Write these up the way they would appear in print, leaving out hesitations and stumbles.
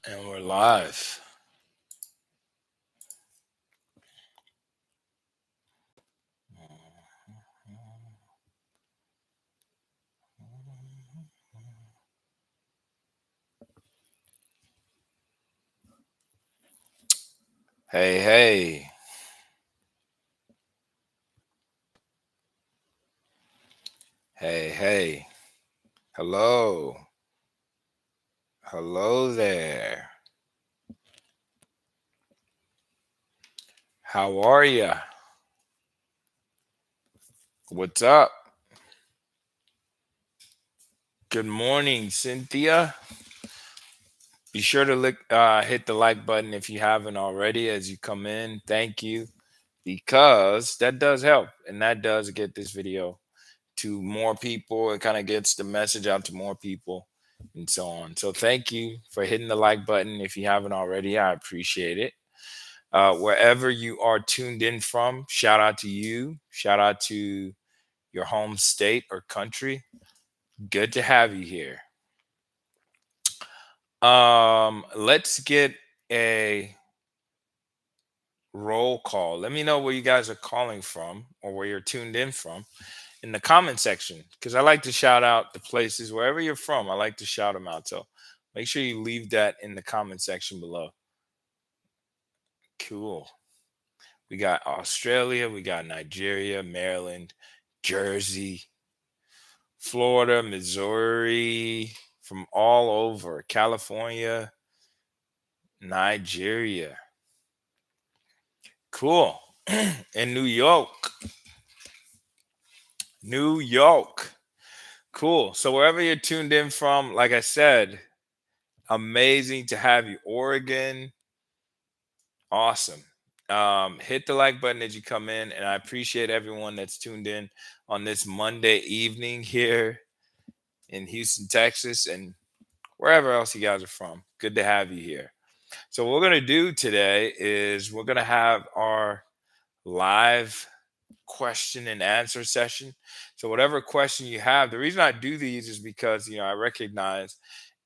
And we're live. Hey, hey, hey, hey. Hello. Hello there. How are ya? What's up? Good morning, Cynthia. Be sure to hit the like button if you haven't already as you come in. Thank you, because that does help and that does get this video to more people. It kind of gets the message out to more people and so on. So thank you for hitting the like button if you haven't already. I appreciate it. Wherever you are tuned in from, shout out to you. Shout out to your home state or country. Good to have you here. Let's get a roll call. Let me know where you guys are calling from or where you're tuned in from in the comment section, because I like to shout out the places wherever you're from. I like to shout them out. So make sure you leave that in the comment section below. Cool. We got Australia, we got Nigeria, Maryland, Jersey, Florida, Missouri, from all over, California, Nigeria. Cool. In New York. New York. Cool. So wherever you're tuned in from, like I said, amazing to have you. Oregon, awesome. Hit the like button as you come in, and I appreciate everyone that's tuned in on this Monday evening here in Houston, Texas, and wherever else you guys are from. Good to have you here. So what we're going to do today is we're going to have our live question and answer session. So whatever question you have, the reason I do these is because I recognize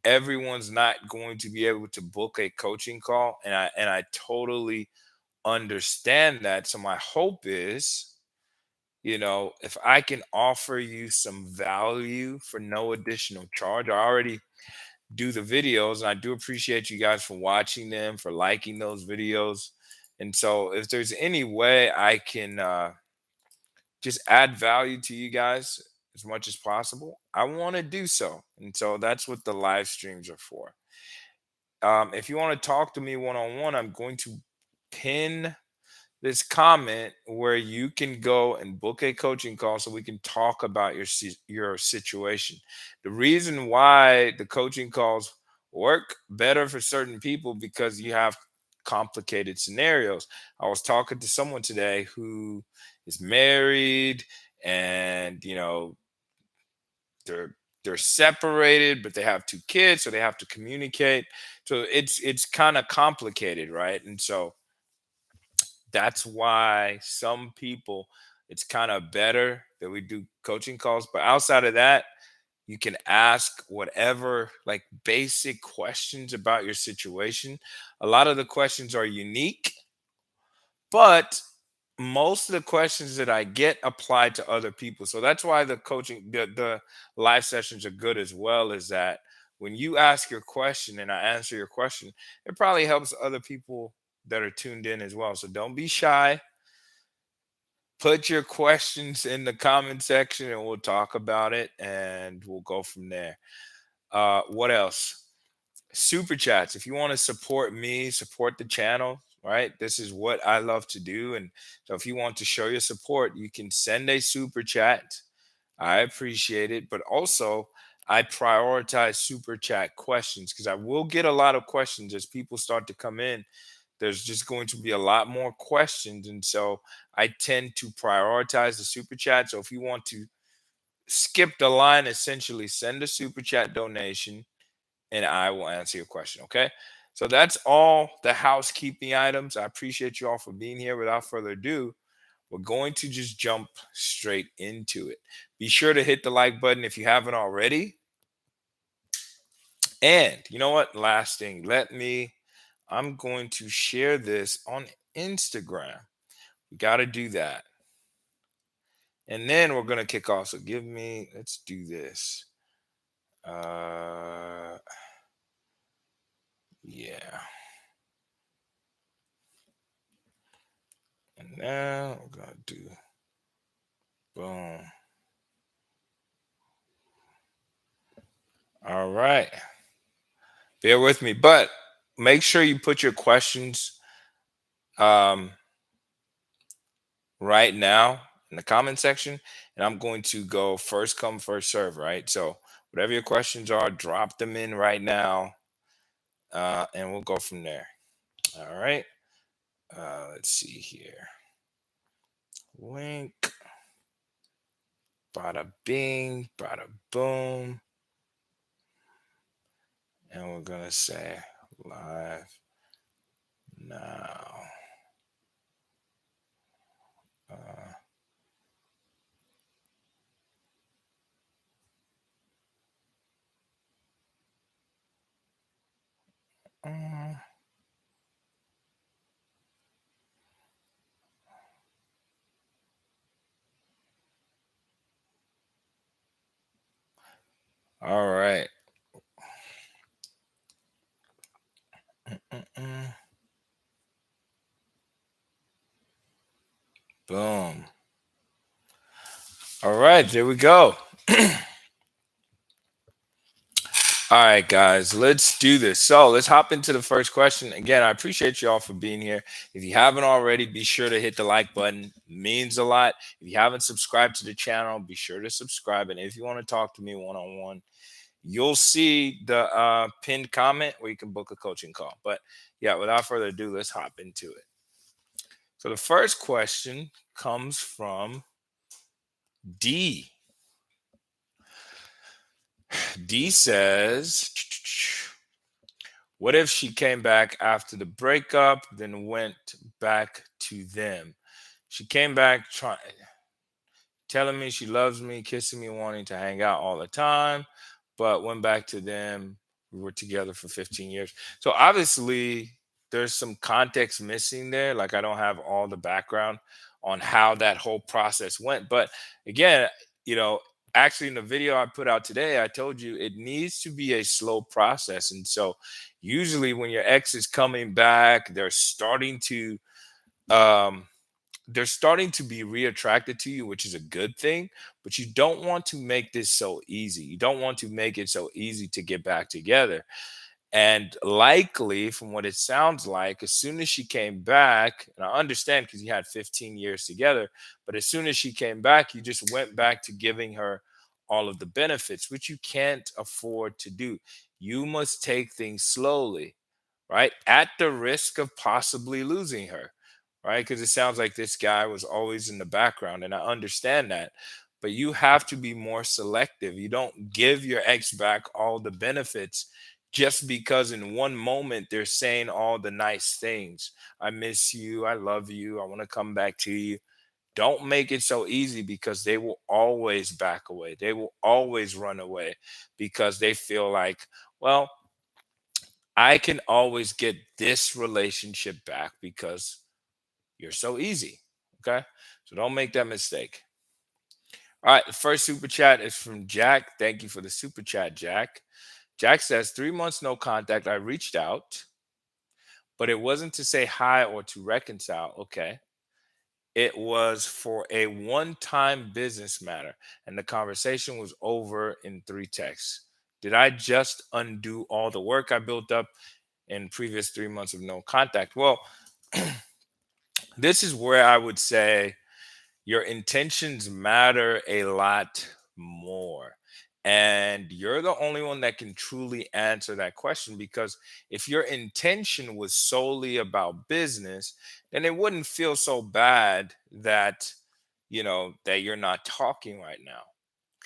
everyone's not going to be able to book a coaching call, and I totally understand that. So my hope is, if I can offer you some value for no additional charge. I already do the videos, and I do appreciate you guys for watching them, for liking those videos. And so if there's any way I can just add value to you guys as much as possible, I want to do so. And so that's what the live streams are for. If you want to talk to me one on one, I'm going to pin this comment where you can go and book a coaching call so we can talk about your situation. The reason why the coaching calls work better for certain people, because you have complicated scenarios. I was talking to someone today who is married, and they're they're separated, but they have two kids, so they have to communicate. So it's kind of complicated, right? And so that's why some people, it's kind of better that we do coaching calls. But outside of that, you can ask whatever, like, basic questions about your situation. A lot of the questions are unique, but most of the questions that I get apply to other people. So that's why the live sessions are good as well, is that when you ask your question and I answer your question, it probably helps other people that are tuned in as well. So don't be shy. Put your questions in the comment section and we'll talk about it and we'll go from there. What else? Super chats. If you want to support me, support the channel, right? This is what I love to do. And so if you want to show your support, you can send a super chat. I appreciate it. But also, I prioritize super chat questions because I will get a lot of questions as people start to come in. There's just going to be a lot more questions. And so I tend to prioritize the super chat. So if you want to skip the line, essentially send a super chat donation and I will answer your question. Okay. So that's all the housekeeping items. I appreciate you all for being here. Without further ado, we're going to just jump straight into it. Be sure to hit the like button if you haven't already. And you know what? Last thing, I'm going to share this on Instagram. We got to do that. And then we're going to kick off. So let's do this. Uh, yeah. And now we're going to do, boom. All right. Bear with me, but make sure you put your questions um, right now in the comment section, and I'm going to go first come, first serve, right? So whatever your questions are, drop them in right now, and we'll go from there. All right. Let's see here. Link. Bada bing, bada boom. And we're going to say live now. Uh, uh, all right. Mm-mm-mm. Boom. All right, there we go. All right, guys, let's do this. So let's hop into the first question. Again, I appreciate you all for being here. If you haven't already, be sure to hit the like button. Means a lot. If you haven't subscribed to the channel, be sure to subscribe. And if you want to talk to me one on one, you'll see the pinned comment where you can book a coaching call. But yeah, without further ado, let's hop into it. So the first question comes from D. D says, what if she came back after the breakup, then went back to them? She came back trying, telling me she loves me, kissing me, wanting to hang out all the time, but went back to them. We were together for 15 years. So obviously, there's some context missing there. Like, I don't have all the background on how that whole process went. But again, you know, actually, in the video I put out today, I told you it needs to be a slow process. And so, usually, when your ex is coming back, um, they're starting to be reattracted to you, which is a good thing, but you don't want to make this so easy. You don't want to make it so easy to get back together. And likely, from what it sounds like, as soon as she came back, and I understand because you had 15 years together, but as soon as she came back, you just went back to giving her all of the benefits, which you can't afford to do. You must take things slowly, right? At the risk of possibly losing her, right? Because it sounds like this guy was always in the background, and I understand that. But you have to be more selective. You don't give your ex back all the benefits just because in one moment they're saying all the nice things. I miss you. I love you. I want to come back to you. Don't make it so easy because they will always back away. They will always run away because they feel like, well, I can always get this relationship back because you're so easy. Okay. So don't make that mistake. All right. The first super chat is from Jack. Thank you for the super chat, Jack. Jack says, 3 months no contact. I reached out, but it wasn't to say hi or to reconcile. Okay. It was for a one time business matter, and the conversation was over in 3 texts. Did I just undo all the work I built up in previous 3 months of no contact? Well, this is where I would say your intentions matter a lot more. And you're the only one that can truly answer that question, because if your intention was solely about business, then it wouldn't feel so bad that, that you're not talking right now.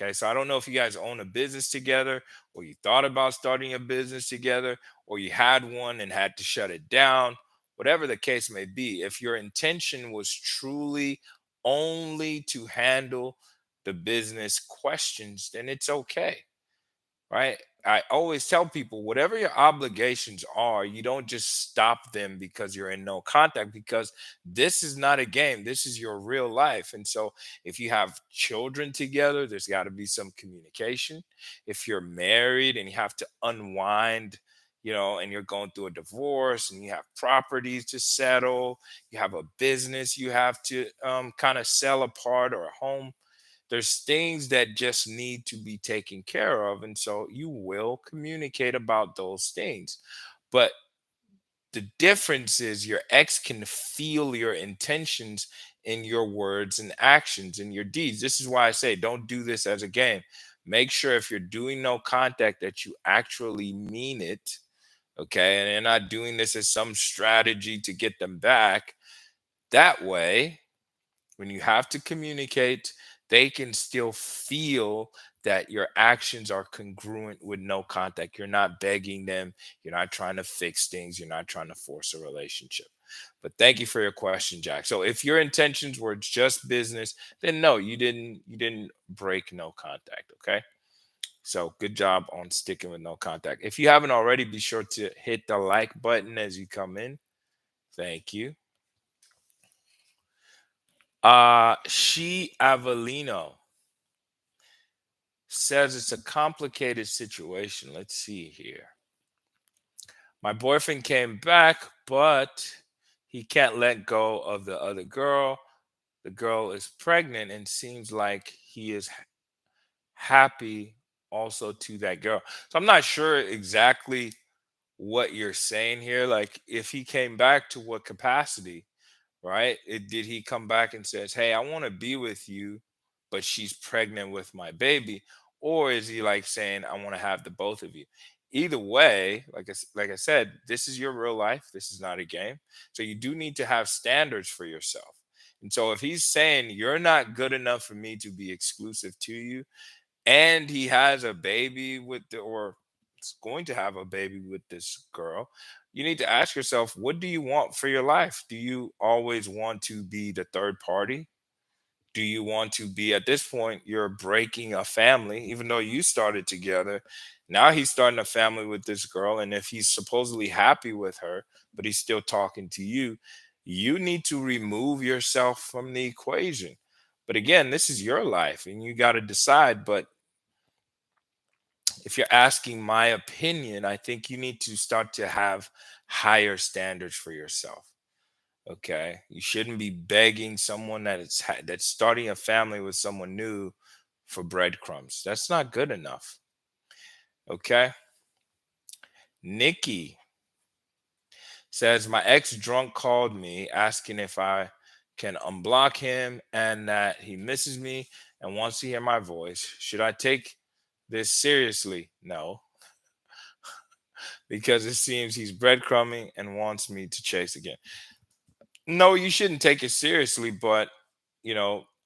Okay. So I don't know if you guys own a business together, or you thought about starting a business together, or you had one and had to shut it down. Whatever the case may be, if your intention was truly only to handle the business questions, then it's okay, right? I always tell people whatever your obligations are, you don't just stop them because you're in no contact, because this is not a game. This is your real life. And so if you have children together, there's got to be some communication. If you're married and you have to unwind, and you're going through a divorce and you have properties to settle, you have a business you have to kind of sell apart, or a home, there's things that just need to be taken care of. And so you will communicate about those things. But the difference is your ex can feel your intentions in your words and actions and your deeds. This is why I say don't do this as a game. Make sure if you're doing no contact that you actually mean it. Okay. And you're not doing this as some strategy to get them back. That way, when you have to communicate, they can still feel that your actions are congruent with no contact. You're not begging them, you're not trying to fix things, you're not trying to force a relationship. But thank you for your question, Jack. So if your intentions were just business, then no, you didn't break no contact, okay? So good job on sticking with no contact. If you haven't already, be sure to hit the like button as you come in. Thank you. She Avellino says it's a complicated situation. Let's see here. My boyfriend came back, but he can't let go of the other girl. The girl is pregnant and seems like he is happy also to that girl. So I'm not sure exactly what you're saying here. Like, if he came back, to what capacity? Right? Did he come back and says, "Hey, I want to be with you, but she's pregnant with my baby," or is he like saying, "I want to have the both of you"? Either way, like I said, this is your real life. This is not a game. So you do need to have standards for yourself. And so if he's saying you're not good enough for me to be exclusive to you, and he has a baby or is going to have a baby with this girl, you need to ask yourself, what do you want for your life? Do you always want to be the third party? Do you want to be, at this point, you're breaking a family, even though you started together? Now he's starting a family with this girl, and if he's supposedly happy with her, but he's still talking to you, you need to remove yourself from the equation. But again, this is your life and you got to decide. But if you're asking my opinion, I think you need to start to have higher standards for yourself. Okay, you shouldn't be begging someone that's starting a family with someone new for breadcrumbs. That's not good enough. Okay, Nikki says my ex drunk called me asking if I can unblock him and that he misses me and wants to hear my voice. Should I take this seriously? No, because it seems he's breadcrumbing and wants me to chase again. No, you shouldn't take it seriously, but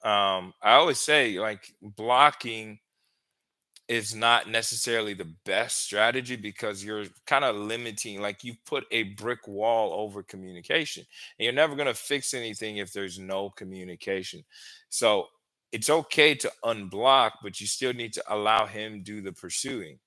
I always say, like, blocking is not necessarily the best strategy, because you're kind of limiting, like you put a brick wall over communication, and you're never going to fix anything if there's no communication. So it's okay to unblock, but you still need to allow him do the pursuing.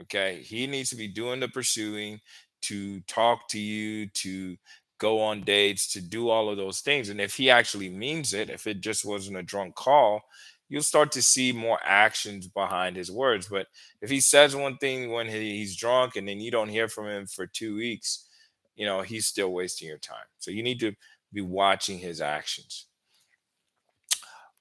Okay. He needs to be doing the pursuing, to talk to you, to go on dates, to do all of those things. And if he actually means it, if it just wasn't a drunk call, you'll start to see more actions behind his words. But if he says one thing when he's drunk and then you don't hear from him for 2 weeks, he's still wasting your time. So you need to be watching his actions.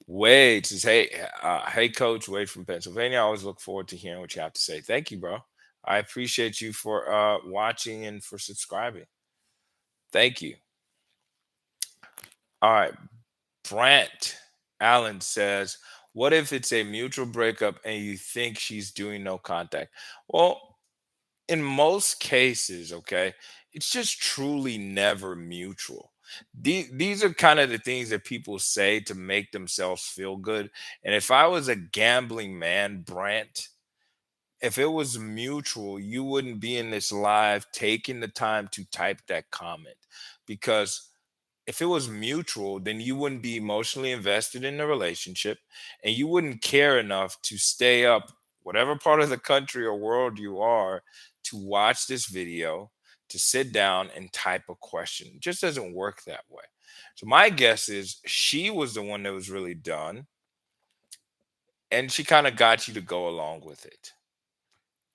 Wade says, hey, Coach Wade from Pennsylvania. I always look forward to hearing what you have to say. Thank you, bro. I appreciate you for watching and for subscribing. Thank you. All right. Brant Allen says, what if it's a mutual breakup and you think she's doing no contact? Well, in most cases, okay, it's just truly never mutual. These are kind of the things that people say to make themselves feel good. And if I was a gambling man, Brant, if it was mutual, you wouldn't be in this live taking the time to type that comment. Because if it was mutual, then you wouldn't be emotionally invested in the relationship and you wouldn't care enough to stay up whatever part of the country or world you are, to watch this video, to sit down and type a question. It just doesn't work that way. So my guess is she was the one that was really done, and she kind of got you to go along with it.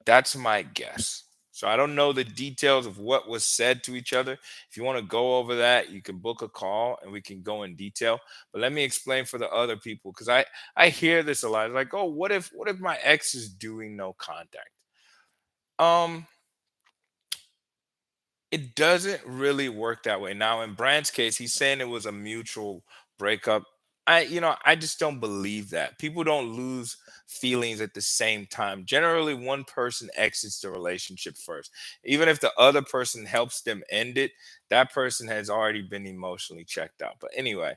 That's my guess. So I don't know the details of what was said to each other. If you want to go over that, you can book a call and we can go in detail. But let me explain for the other people, because I hear this a lot. It's like, oh, what if my ex is doing no contact? Um, it doesn't really work that way. Now, in Brand's case, he's saying it was a mutual breakup. I just don't believe that. People don't lose feelings at the same time. Generally, one person exits the relationship first. Even if the other person helps them end it, that person has already been emotionally checked out. But anyway,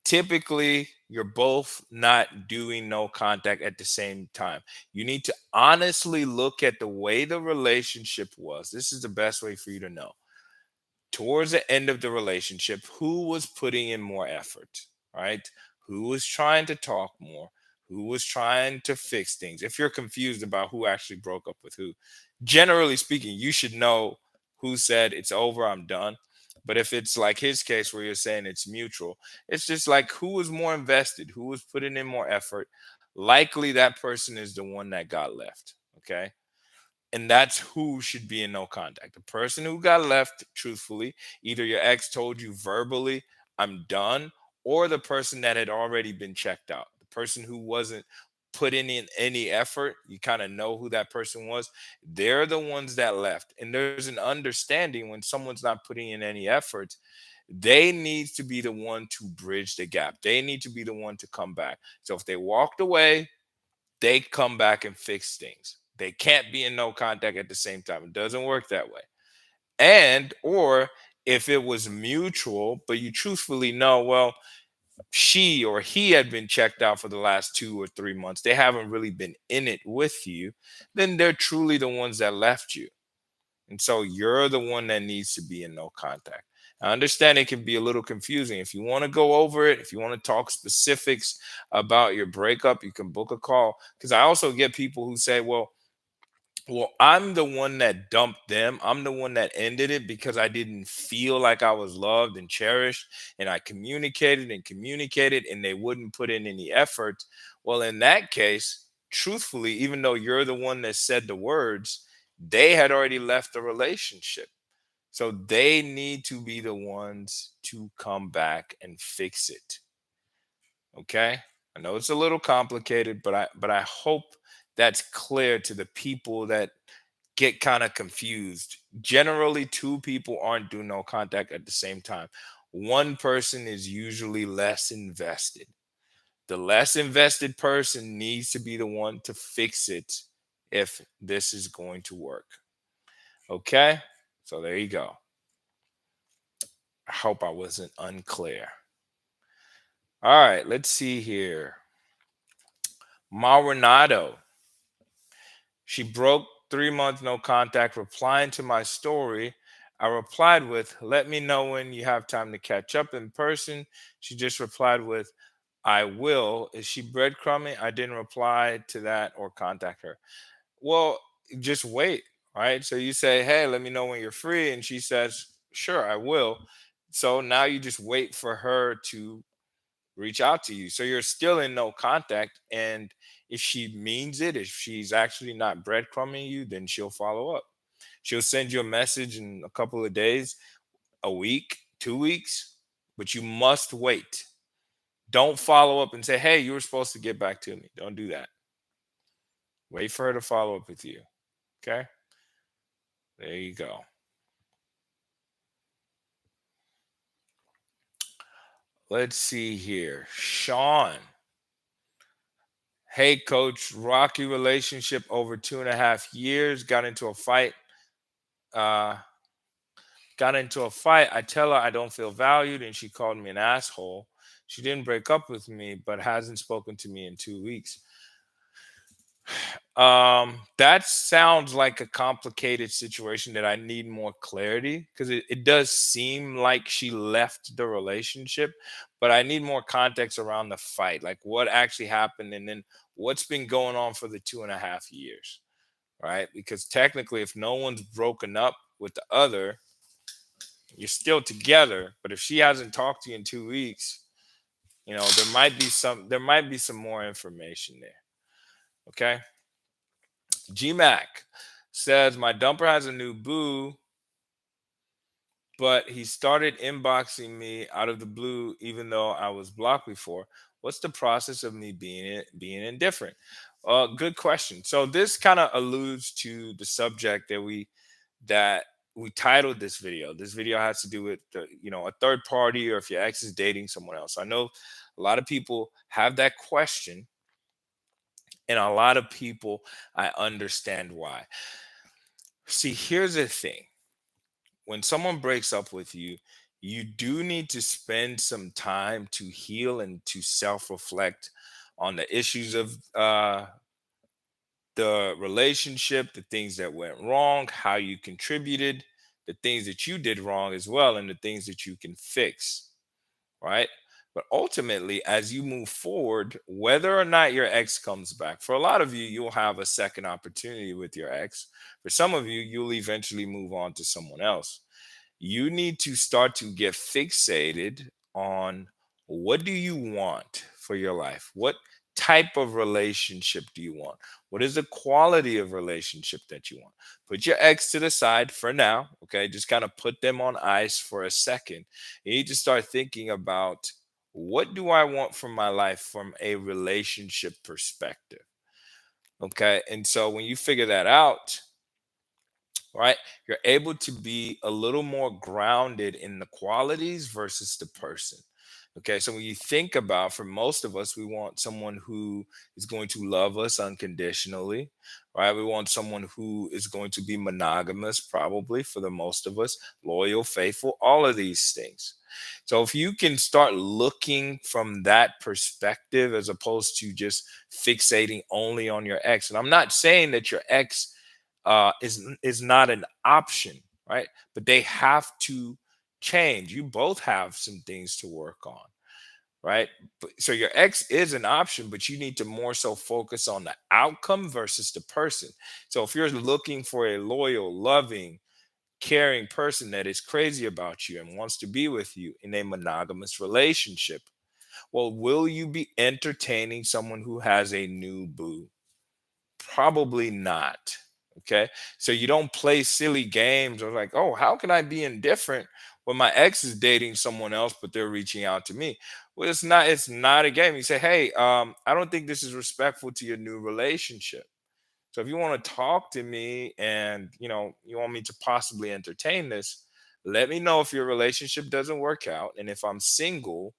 typically you're both not doing no contact at the same time. You need to honestly look at the way the relationship was. This is the best way for you to know. Towards the end of the relationship, who was putting in more effort, right? Who was trying to talk more? Who was trying to fix things? If you're confused about who actually broke up with who, generally speaking, you should know who said it's over, I'm done. But if it's like his case where you're saying it's mutual, it's just like who was more invested, who was putting in more effort. Likely that person is the one that got left. Okay, and that's who should be in no contact. The person who got left, truthfully, either your ex told you verbally, I'm done, or the person that had already been checked out. The person who wasn't putting in any effort, you kind of know who that person was. They're the ones that left. And there's an understanding when someone's not putting in any effort, they need to be the one to bridge the gap. They need to be the one to come back. So if they walked away, they come back and fix things. They can't be in no contact at the same time. It doesn't work that way. And or if it was mutual, but you truthfully know, well, she or he had been checked out for the last 2 or 3 months, they haven't really been in it with you, then they're truly the ones that left you. And so you're the one that needs to be in no contact. I understand it can be a little confusing. If you want to go over it, if you want to talk specifics about your breakup, you can book a call. Because I also get people who say, well, I'm the one that dumped them. I'm the one that ended it because I didn't feel like I was loved and cherished. And I communicated and communicated, and they wouldn't put in any effort. Well, in that case, truthfully, even though you're the one that said the words, they had already left the relationship. So they need to be the ones to come back and fix it. Okay? I know it's a little complicated, but I hope that's clear to the people that get kind of confused. Generally, two people aren't doing no contact at the same time. One person is usually less invested. The less invested person needs to be the one to fix it if this is going to work. Okay? So there you go. I hope I wasn't unclear. All right, let's see here. Marinado. She broke 3 months no contact, replying to my story. I replied with, let me know when you have time to catch up in person. She just replied with, I will. Is she breadcrumbing? I didn't reply to that or contact her. Well, just wait, right? So you say, hey, let me know when you're free. And she says, sure, I will. So now you just wait for her to reach out to you. So you're still in no contact. And if she means it, if she's actually not breadcrumbing you, then she'll follow up. She'll send you a message in a couple of days, a week, 2 weeks, but you must wait. Don't follow up and say, hey, you were supposed to get back to me. Don't do that. Wait for her to follow up with you. Okay. There you go. Let's see here. Sean. Hey, coach. Rocky relationship over 2.5 years. Uh, got into a fight. I tell her I don't feel valued, and she called me an asshole. She didn't break up with me, but hasn't spoken to me in 2 weeks. That sounds like a complicated situation that I need more clarity, because it does seem like she left the relationship, but I need more context around the fight, like what actually happened, and then what's been going on for the 2.5 years, right? Because technically, if no one's broken up with the other, you're still together. But if she hasn't talked to you in 2 weeks, there might be some more information there. Okay. GMAC says my dumper has a new boo, but he started inboxing me out of the blue, even though I was blocked before. What's the process of me being indifferent? Good question. So this kind of alludes to the subject that we titled this video. This video has to do with a third party, or if your ex is dating someone else. I know a lot of people have that question, and a lot of people, I understand why. See, here's the thing: when someone breaks up with you, you do need to spend some time to heal and to self-reflect on the issues of the relationship, the things that went wrong, how you contributed, the things that you did wrong as well, and the things that you can fix, right? But ultimately, as you move forward, whether or not your ex comes back, for a lot of you, you'll have a second opportunity with your ex. For some of you, you'll eventually move on to someone else. You need to start to get fixated on what do you want for your life? What type of relationship do you want? What is the quality of relationship that you want? Put your ex to the side for now, okay? Just kind of put them on ice for a second. You need to start thinking about, what do I want from my life from a relationship perspective? Okay? And so when you figure that out, right, you're able to be a little more grounded in the qualities versus the person. Okay, so when you think about, for most of us, we want someone who is going to love us unconditionally, right? We want someone who is going to be monogamous, probably for the most of us, loyal, faithful, all of these things. So if you can start looking from that perspective as opposed to just fixating only on your ex, and I'm not saying that your ex is not an option, right? But they have to change. You both have some things to work on, right? So your ex is an option, but you need to more so focus on the outcome versus the person. So if you're looking for a loyal, loving, caring person that is crazy about you and wants to be with you in a monogamous relationship, well, will you be entertaining someone who has a new boo? Probably not. Okay. So you don't play silly games or like, oh, how can I be indifferent when my ex is dating someone else, but they're reaching out to me? Well, it's not a game. You say, hey, I don't think this is respectful to your new relationship. So if you want to talk to me and you want me to possibly entertain this, let me know if your relationship doesn't work out. And if I'm single,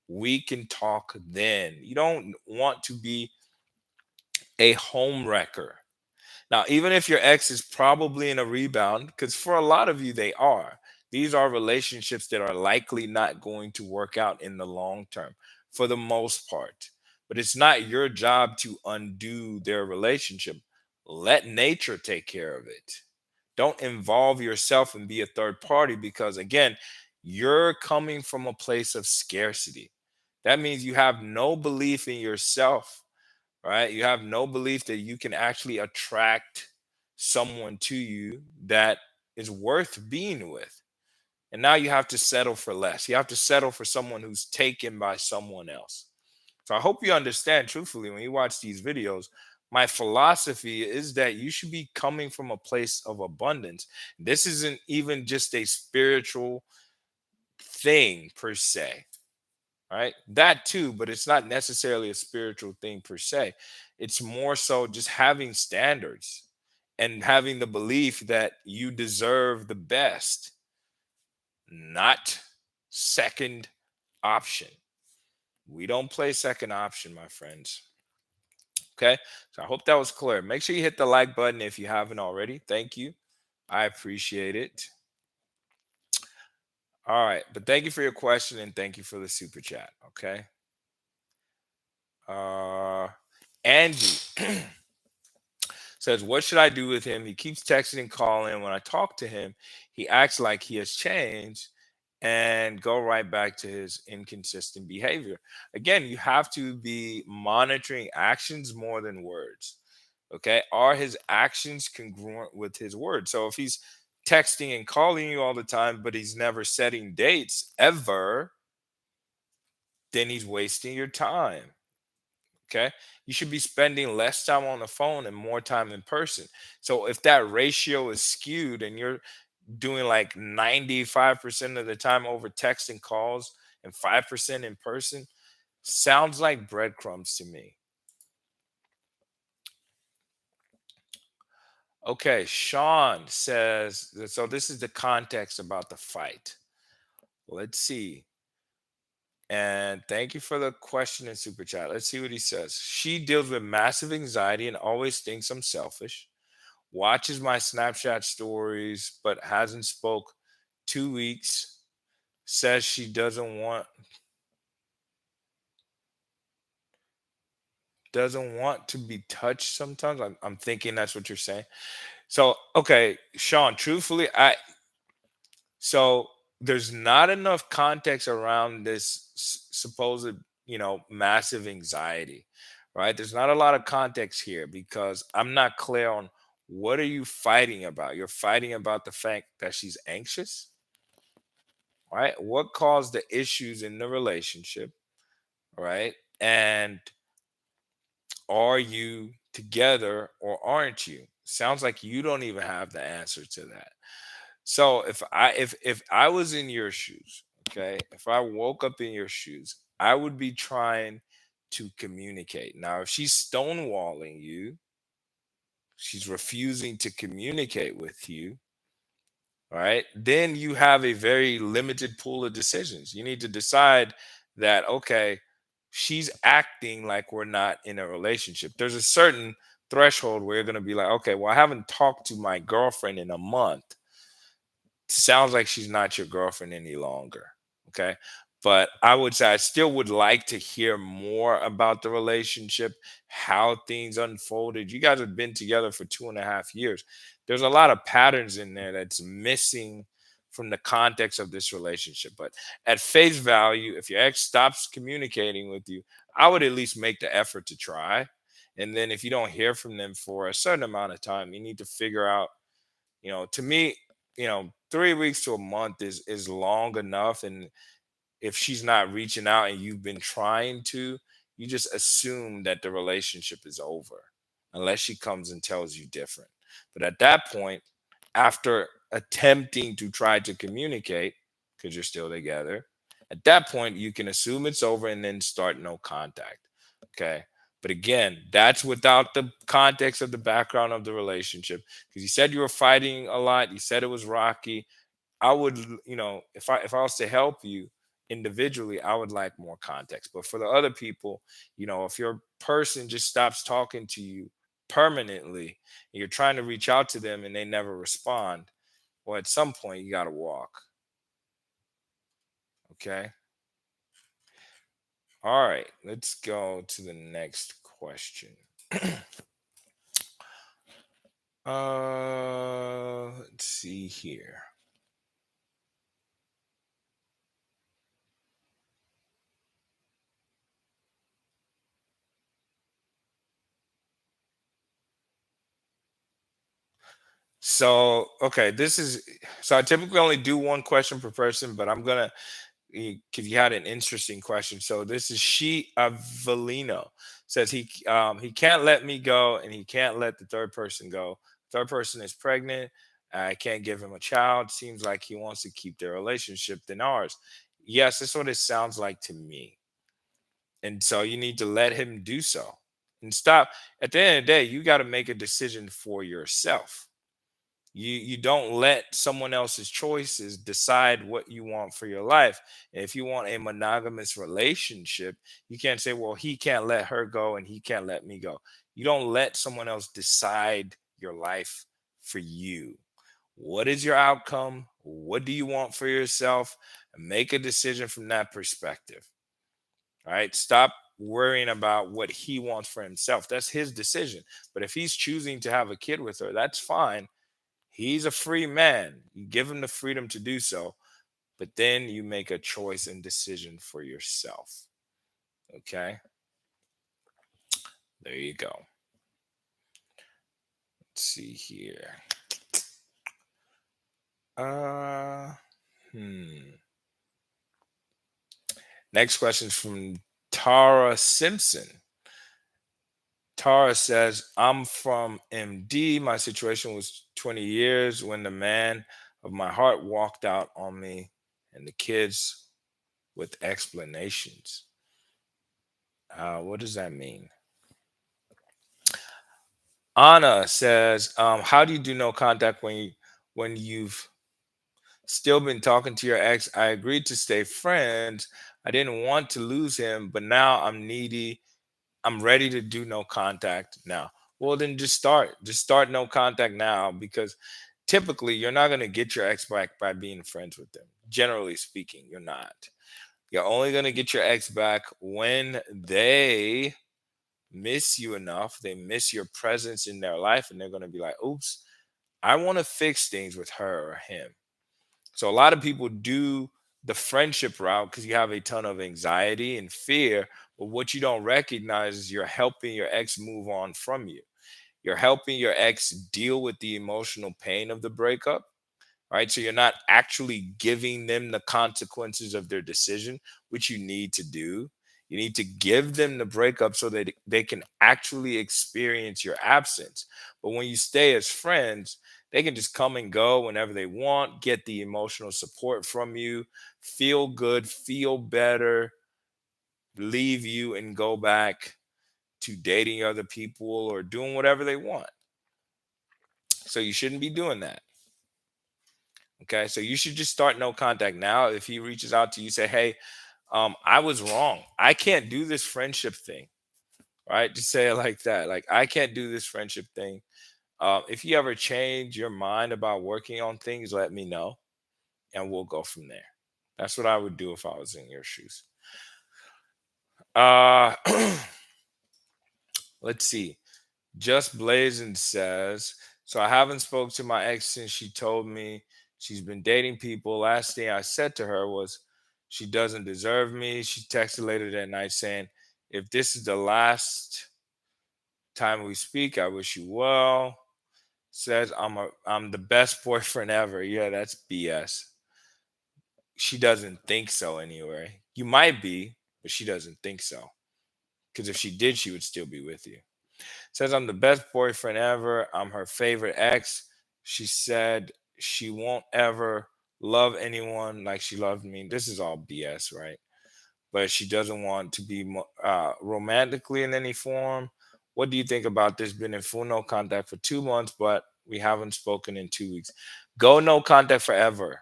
we can talk then. You don't want to be a home wrecker. Now, even if your ex is probably in a rebound, because for a lot of you, they are, these are relationships that are likely not going to work out in the long term for the most part. But it's not your job to undo their relationship. Let nature take care of it. Don't involve yourself and be a third party because, again, you're coming from a place of scarcity. That means you have no belief in yourself, right? You have no belief that you can actually attract someone to you that is worth being with. And now you have to settle for less. You have to settle for someone who's taken by someone else. So I hope you understand, truthfully, when you watch these videos, my philosophy is that you should be coming from a place of abundance. This isn't even just a spiritual thing per se, right? That too, but it's not necessarily a spiritual thing per se. It's more so just having standards and having the belief that you deserve the best, not second option. We don't play second option, my friends. Okay. So I hope that was clear. Make sure you hit the like button if you haven't already. Thank you. I appreciate it. All right. But thank you for your question and thank you for the super chat. Okay. Uh Angie says, what should I do with him? He keeps texting and calling. When I talk to him, he acts like he has changed and go right back to his inconsistent behavior. Again, you have to be monitoring actions more than words. Okay. Are his actions congruent with his words? So if he's texting and calling you all the time, but he's never setting dates ever, then he's wasting your time. Okay. You should be spending less time on the phone and more time in person. So if that ratio is skewed and you're doing like 95% of the time over text and calls and 5% in person, sounds like breadcrumbs to me. Okay, Sean says, so this is the context about the fight. Let's see. And thank you for the question in super chat. Let's see what he says. She deals with massive anxiety and always thinks I'm selfish. Watches my Snapchat stories, but hasn't spoke 2 weeks. Says she doesn't want to be touched sometimes. I'm thinking that's what you're saying. So, okay, Sean, truthfully, so there's not enough context around this supposed, massive anxiety, right? There's not a lot of context here because I'm not clear on what are you fighting about? You're fighting about the fact that she's anxious, right? What caused the issues in the relationship, right? And are you together or aren't you? Sounds like you don't even have the answer to that. So if I was in your shoes, okay, if I woke up in your shoes, I would be trying to communicate. Now, if she's stonewalling you, she's refusing to communicate with you, all right, then you have a very limited pool of decisions. You need to decide that, okay, she's acting like we're not in a relationship. There's a certain threshold where you're going to be like, okay, well, I haven't talked to my girlfriend in a month. Sounds like she's not your girlfriend any longer. Okay. But I would say I still would like to hear more about the relationship, how things unfolded. You guys have been together for 2.5 years. There's a lot of patterns in there that's missing from the context of this relationship. But at face value, if your ex stops communicating with you, I would at least make the effort to try. And then if you don't hear from them for a certain amount of time, you need to figure out, to me, 3 weeks to a month is long enough. And if she's not reaching out and you've been trying to, you just assume that the relationship is over unless she comes and tells you different. But at that point, after attempting to try to communicate, because you're still together, at that point you can assume it's over and then start no contact. Okay. But again, that's without the context of the background of the relationship. Because you said you were fighting a lot, you said it was rocky. I would, if I was to help you individually, I would like more context. But for the other people, if your person just stops talking to you permanently and you're trying to reach out to them and they never respond, well, at some point you got to walk. Okay. All right. Let's go to the next question. Let's see here. So, okay, so I typically only do one question per person, but I'm gonna, because you had an interesting question. So this is She Avelino says he can't let me go and he can't let the third person go. Third person is pregnant. I can't give him a child. Seems like he wants to keep their relationship than ours. Yes, that's what it sounds like to me. And so you need to let him do so and stop. At the end of the day, you got to make a decision for yourself. You don't let someone else's choices decide what you want for your life. And if you want a monogamous relationship, you can't say, well, he can't let her go and he can't let me go. You don't let someone else decide your life for you. What is your outcome? What do you want for yourself? And make a decision from that perspective. All right. Stop worrying about what he wants for himself. That's his decision. But if he's choosing to have a kid with her, that's fine. He's a free man. You give him the freedom to do so. but then you make a choice and decision for yourself. Okay, there you go. Let's see here. Uh, hmm. Next question is from Tara Simpson. Tara says, I'm from MD. My situation was 20 years when the man of my heart walked out on me and the kids with explanations. What does that mean? Anna says, how do you do no contact when you've still been talking to your ex? I agreed to stay friends. I didn't want to lose him, but now I'm needy. I'm ready to do no contact now. Well, then just start. Just start no contact now, because typically you're not going to get your ex back by being friends with them. Generally speaking, you're not. You're only going to get your ex back when they miss you enough, they miss your presence in their life, and they're going to be like, oops, I want to fix things with her or him. So a lot of people do the friendship route because you have a ton of anxiety and fear. But what you don't recognize is you're helping your ex move on from you. You're helping your ex deal with the emotional pain of the breakup, right? So you're not actually giving them the consequences of their decision, which you need to do. You need to give them the breakup so that they can actually experience your absence. But when you stay as friends, they can just come and go whenever they want, get the emotional support from you, feel good, feel better, leave you and go back to dating other people or doing whatever they want. So you shouldn't be doing that. Okay. So you should just start no contact now. If he reaches out to you, say, hey, I was wrong. I can't do this friendship thing. Right. Just say it like that. Like, I can't do this friendship thing. If you ever change your mind about working on things, let me know and we'll go from there. That's what I would do if I was in your shoes. Uh, let's see. Just Blazing says, so I haven't spoke to my ex since she told me she's been dating people. Last thing I said to her was she doesn't deserve me. She texted later that night saying, if this is the last time we speak, I wish you well. Says I'm the best boyfriend ever. Yeah, that's BS. She doesn't think so anyway. You might be, but she doesn't think so. Because if she did, she would still be with you. Says I'm the best boyfriend ever. I'm her favorite ex. She said she won't ever love anyone like she loved me. This is all BS, right? But she doesn't want to be romantically in any form. What do you think about this? Been in full no contact for 2 months, but we haven't spoken in 2 weeks. Go no contact forever.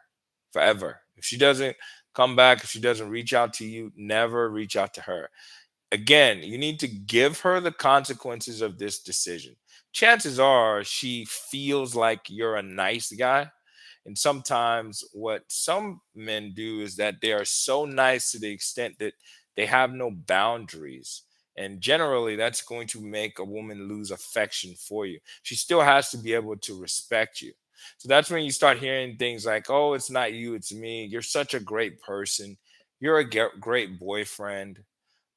Forever. If she doesn't come back, if she doesn't reach out to you, never reach out to her. Again, you need to give her the consequences of this decision. Chances are she feels like you're a nice guy. And sometimes what some men do is that they are so nice to the extent that they have no boundaries. And generally, that's going to make a woman lose affection for you. She still has to be able to respect you. So that's when you start hearing things like, oh, it's not you, it's me. You're such a great person. You're a great boyfriend,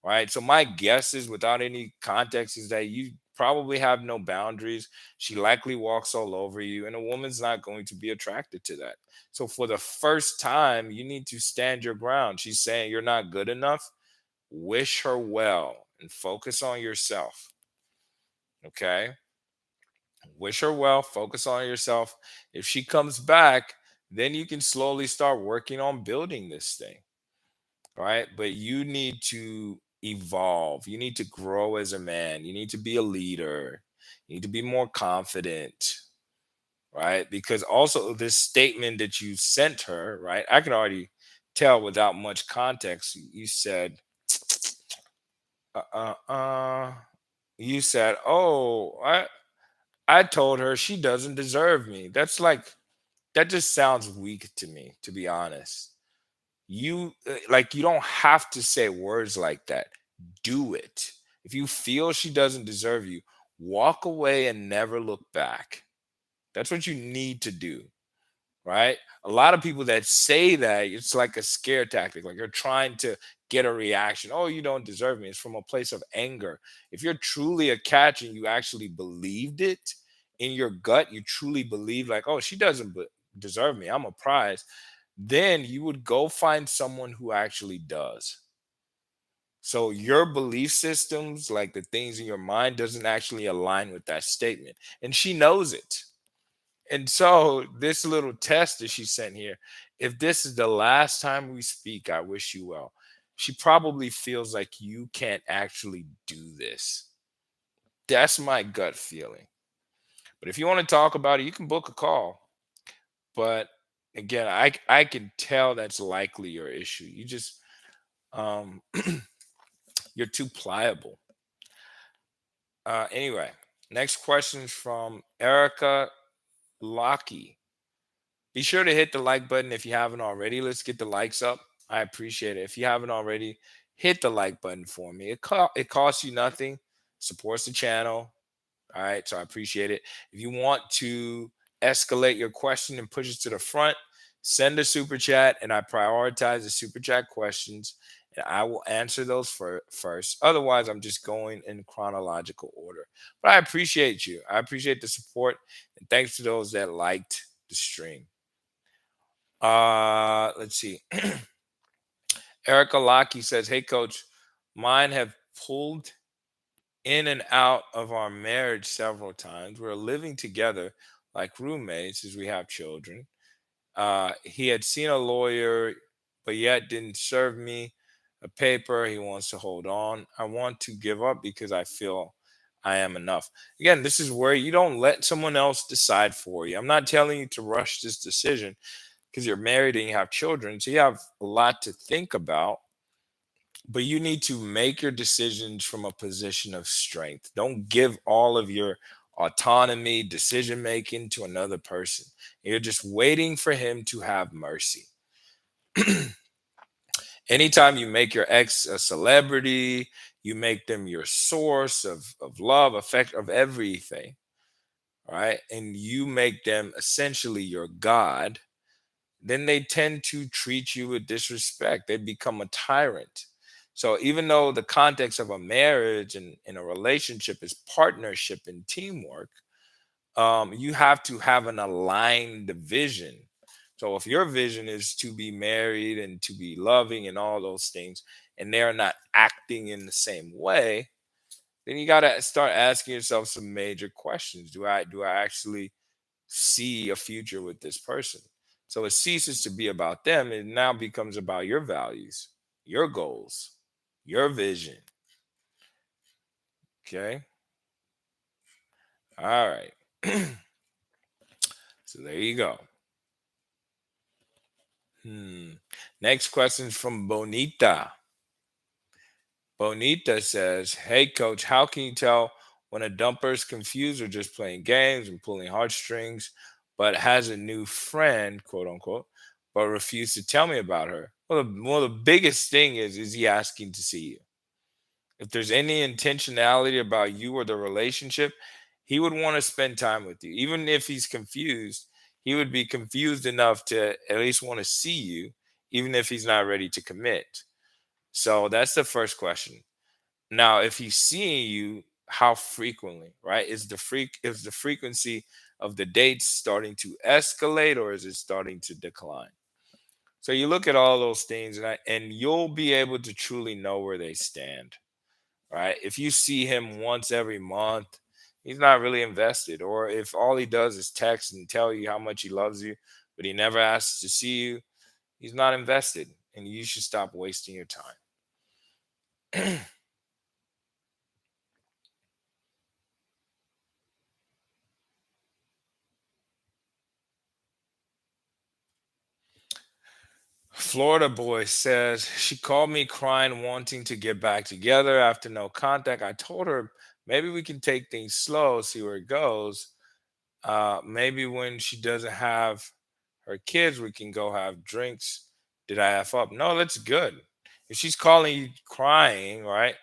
right? So my guess is, without any context, is that you probably have no boundaries. She likely walks all over you, and a woman's not going to be attracted to that. So for the first time, you need to stand your ground. She's saying you're not good enough. Wish her well and focus on yourself. Okay? Wish her well, focus on yourself. If she comes back, then you can slowly start working on building this thing, right? But you need to evolve. You need to grow as a man. You need to be a leader. You need to be more confident, right? Because also, this statement that you sent her, right? I can already tell without much context. You said, uh, uh. You said, "Oh, I told her she doesn't deserve me." That's like, that just sounds weak to me, to be honest. Like, you don't have to say words like that. Do it. If you feel she doesn't deserve you, walk away and never look back. That's what you need to do. right? A lot of people that say that, it's like a scare tactic, like you're trying to get a reaction. Oh, you don't deserve me. It's from a place of anger. If you're truly a catch and you actually believed it in your gut, you truly believe, like, oh, she doesn't deserve me. I'm a prize. Then you would go find someone who actually does. So your belief systems, like the things in your mind, doesn't actually align with that statement. And she knows it. And so this little test that she sent here, if this is the last time we speak, I wish you well. She probably feels like you can't actually do this. That's my gut feeling. But if you want to talk about it, you can book a call. But again, I can tell that's likely your issue. You just um you're too pliable. Anyway, next question is from Erica Locky. Be sure to hit the like button if you haven't already. Let's get the likes up. I appreciate it. If you haven't already, hit the like button for me. It costs you nothing, supports the channel. All right, so I appreciate it. If you want to escalate your question and push it to the front, send a super chat, and I prioritize the super chat questions, and I will answer those first. Otherwise, I'm just going in chronological order. But I appreciate you. I appreciate the support, and thanks to those that liked the stream. Let's see. Erica Locky says, "Hey, coach, mine have pulled in and out of our marriage several times. We're living together like roommates as we have children. He had seen a lawyer, but yet didn't serve me a paper. He wants to hold on. I want to give up because I feel I am enough." Again, this is where you don't let someone else decide for you. I'm not telling you to rush this decision because you're married and you have children. So you have a lot to think about, but you need to make your decisions from a position of strength. Don't give all of your autonomy, decision making to another person. You're just waiting for him to have mercy. Anytime you make your ex a celebrity, you make them your source of love, effect of everything, right? And you make them essentially your God, then they tend to treat you with disrespect. They become a tyrant. So even though the context of a marriage and in a relationship is partnership and teamwork, you have to have an aligned vision. So if your vision is to be married and to be loving and all those things, and they're not acting in the same way, then you got to start asking yourself some major questions. Do I actually see a future with this person? So it ceases to be about them. It now becomes about your values, your goals, your vision. Okay. All right. So there you go. Hmm. Next question is from Bonita. Bonita says, "Hey, coach, how can you tell when a dumper is confused or just playing games and pulling heartstrings, but has a new friend, quote unquote, but refused to tell me about her?" Well, the biggest thing is he asking to see you? If there's any intentionality about you or the relationship, he would want to spend time with you. Even if he's confused, he would be confused enough to at least want to see you, even if he's not ready to commit. So that's the first question. Now, if he's seeing you, how frequently, right? Is the frequency of the dates starting to escalate or is it starting to decline? So you look at all those things and you'll be able to truly know where they stand, right? If you see him once every month, he's not really invested. Or if all he does is text and tell you how much he loves you, but he never asks to see you, he's not invested. And you should stop wasting your time. Florida boy says she called me crying, wanting to get back together after no contact. I told her maybe we can take things slow, see where it goes. Maybe when she doesn't have her kids, we can go have drinks. Did I F up? No, that's good. If she's calling you crying, right?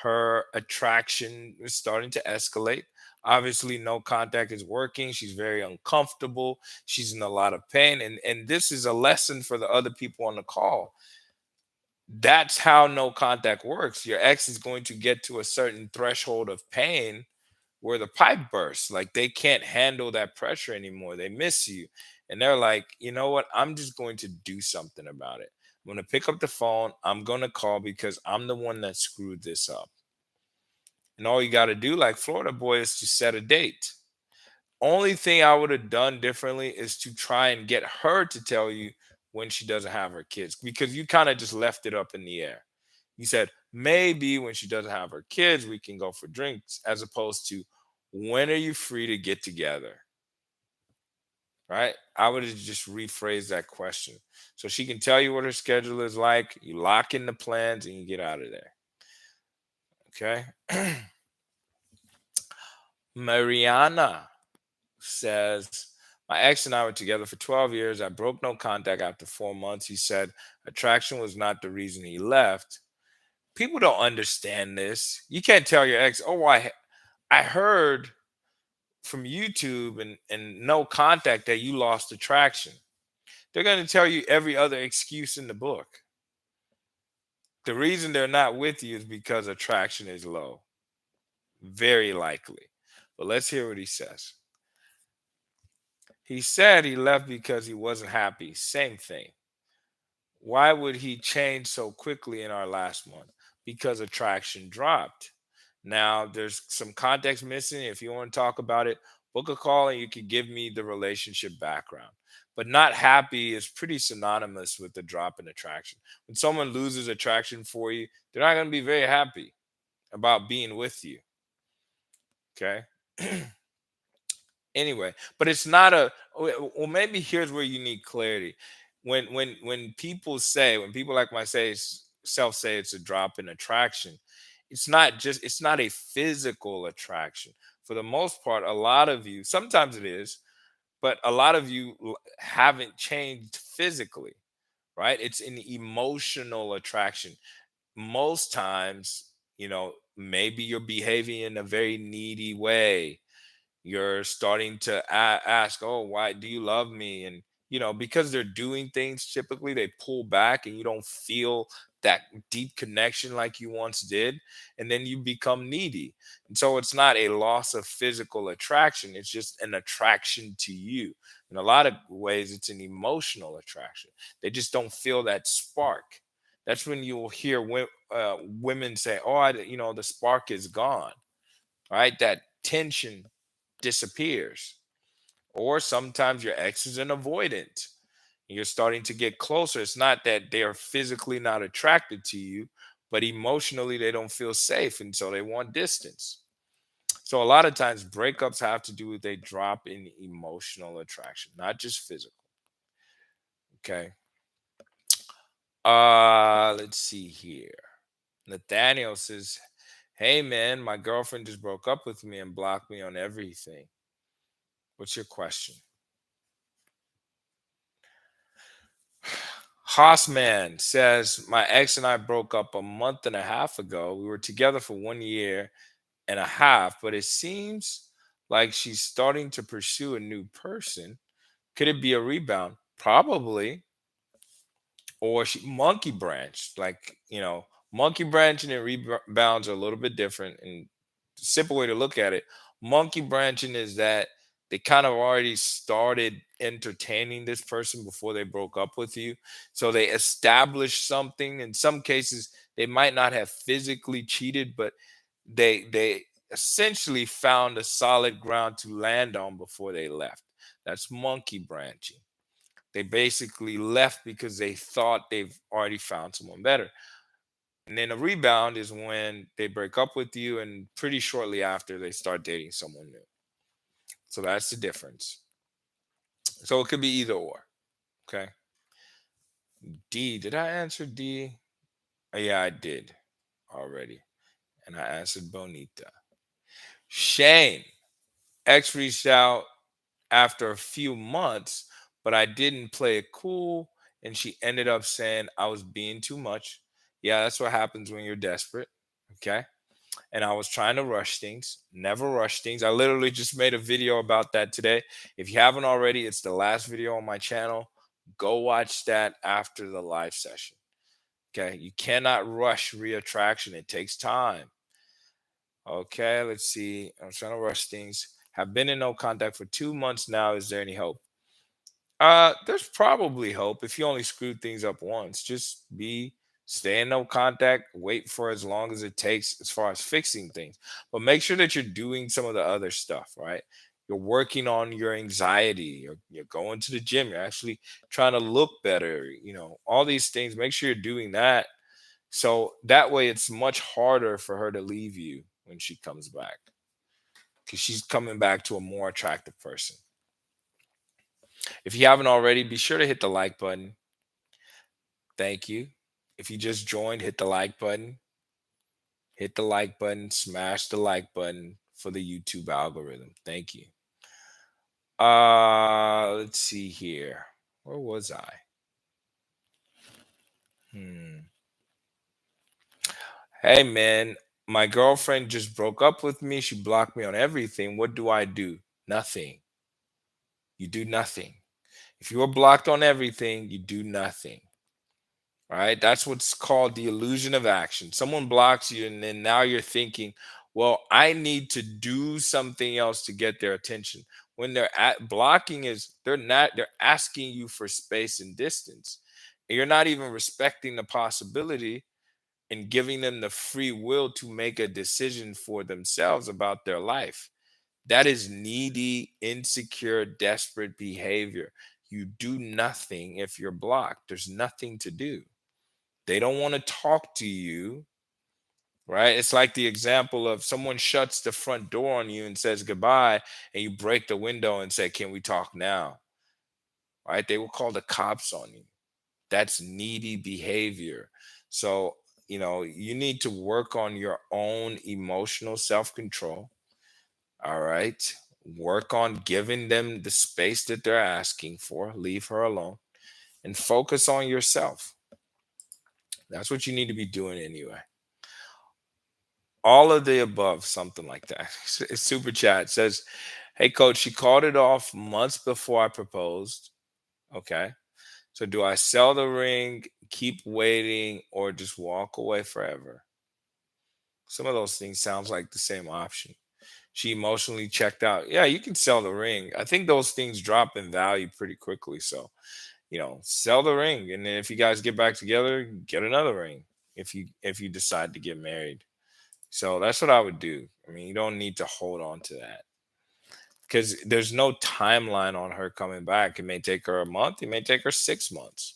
Her attraction is starting to escalate. Obviously, no contact is working. She's very uncomfortable. She's in a lot of pain. And this is a lesson for the other people on the call. That's how no contact works. Your ex is going to get to a certain threshold of pain where the pipe bursts. Like they can't handle that pressure anymore. They miss you. And they're like, you know what? I'm just going to do something about it. I'm going to pick up the phone. I'm going to call because I'm the one that screwed this up. And all you got to do, like Florida boy, is to set a date. Only thing I would have done differently is to try and get her to tell you when she doesn't have her kids because you kind of just left it up in the air. You said maybe when she doesn't have her kids, we can go for drinks, as opposed to when are you free to get together? Right? I would have just rephrased that question so she can tell you what her schedule is like. You lock in the plans and you get out of there. Okay. Mariana says, my ex and I were together for 12 years. I broke no contact after 4 months. He said attraction was not the reason he left. People don't understand this. You can't tell your ex, oh, I heard from YouTube and no contact that you lost attraction. They're going to tell you every other excuse in the book. The reason they're not with you is because attraction is low. Very likely. But let's hear what he says. He said he left because he wasn't happy. Same thing. Why would he change so quickly in our last month? Because attraction dropped. Now, there's some context missing. If you want to talk about it, book a call and you can give me the relationship background. But not happy is pretty synonymous with the drop in attraction. When someone loses attraction for you, they're not going to be very happy about being with you. Okay. Anyway, but it's not a well, maybe here's where you need clarity. When people say, when people like myself say it's a drop in attraction, it's not a physical attraction. For the most part, a lot of you, sometimes it is, but a lot of you haven't changed physically, right? It's an emotional attraction. Most times, maybe you're behaving in a very needy way. You're starting to ask, oh, why do you love me? And because they're doing things, typically they pull back and you don't feel that deep connection like you once did, and then you become needy. And so it's not a loss of physical attraction, it's just an attraction to you. In a lot of ways it's an emotional attraction. They just don't feel that spark. That's when you'll hear women say, oh, the spark is gone, right? That tension disappears. Or sometimes your ex is an avoidant. You're starting to get closer. It's not that they are physically not attracted to you, but emotionally they don't feel safe. And so they want distance. So a lot of times breakups have to do with a drop in emotional attraction, not just physical. Okay. Let's see here. Nathaniel says, hey man, my girlfriend just broke up with me and blocked me on everything. What's your question? Hossman says, my ex and I broke up a month and a half ago. We were together for 1 year and a half, but it seems like she's starting to pursue a new person. Could it be a rebound? Probably. Or she monkey branch. Like, monkey branching and rebounds are a little bit different. And the simple way to look at it, monkey branching is that they kind of already started entertaining this person before they broke up with you. So they established something. In some cases, they might not have physically cheated, but they essentially found a solid ground to land on before they left. That's monkey branching. They basically left because they thought they've already found someone better. And then a rebound is when they break up with you and pretty shortly after they start dating someone new. So that's the difference. So it could be either or. Okay. D, did I answer D? Yeah, I did already. And I answered Bonita. Shane, ex reached out after a few months, but I didn't play it cool. And she ended up saying I was being too much. Yeah, that's what happens when you're desperate. Okay. and I was trying to rush things. Never rush things. I literally just made a video about that today. If you haven't already, it's the last video on my channel. Go watch that after the live session. Okay. You cannot rush reattraction, it takes time. Okay. Let's see. I'm trying to rush things. Have been in no contact for 2 months now. Is there any hope? There's probably hope if you only screwed things up once. Just stay in no contact, wait for as long as it takes as far as fixing things. But make sure that you're doing some of the other stuff, right? You're working on your anxiety, you're going to the gym, you're actually trying to look better, all these things. Make sure you're doing that. So that way it's much harder for her to leave you when she comes back. Because she's coming back to a more attractive person. If you haven't already, be sure to hit the like button. Thank you. If you just joined, hit the like button. Hit the like button. Smash the like button for the YouTube algorithm. Thank you. Let's see here. Where was I? Hmm. Hey man, my girlfriend just broke up with me. She blocked me on everything. What do I do? Nothing. You do nothing. If you are blocked on everything, you do nothing. Right? That's what's called the illusion of action. Someone blocks you, and then now you're thinking, well, I need to do something else to get their attention. When they're at blocking is they're asking you for space and distance. And you're not even respecting the possibility and giving them the free will to make a decision for themselves about their life. That is needy, insecure, desperate behavior. You do nothing if you're blocked. There's nothing to do. They don't want to talk to you, right? It's like the example of someone shuts the front door on you and says goodbye, and you break the window and say, "Can we talk now?" Right? They will call the cops on you. That's needy behavior. So, you need to work on your own emotional self control. All right. Work on giving them the space that they're asking for. Leave her alone and focus on yourself. That's what you need to be doing anyway. All of the above, something like that. Super chat says, "Hey coach, she called it off months before I proposed. Okay. So do I sell the ring, keep waiting, or just walk away forever?" Some of those things sounds like the same option. She emotionally checked out. Yeah, you can sell the ring. I think those things drop in value pretty quickly. So, sell the ring. And then if you guys get back together, get another ring if you decide to get married. So that's what I would do. I mean, you don't need to hold on to that because there's no timeline on her coming back. It may take her a month, it may take her 6 months.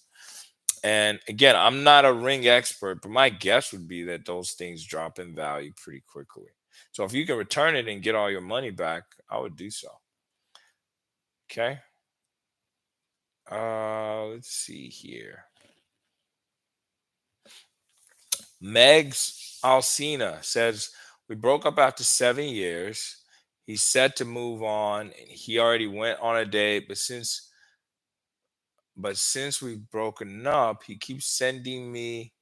And again, I'm not a ring expert, but my guess would be that those things drop in value pretty quickly. So if you can return it and get all your money back, I would do so. Okay. Let's see here. Megs Alcina says, "We broke up after 7 years. He's set to move on. And he already went on a date, but since we've broken up, he keeps sending me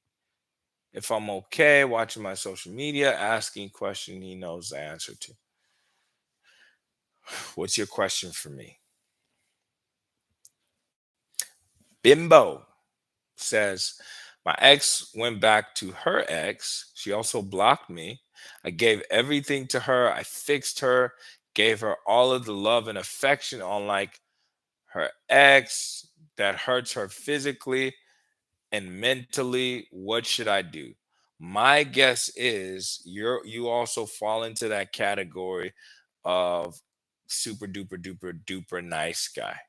if I'm okay, watching my social media, asking question he knows the answer to. What's your question for me?" Bimbo says, "My ex went back to her ex. She also blocked me. I gave everything to her. I fixed her, gave her all of the love and affection on like her ex that hurts her physically and mentally. What should I do?" My guess is you also fall into that category of super duper duper duper nice guy,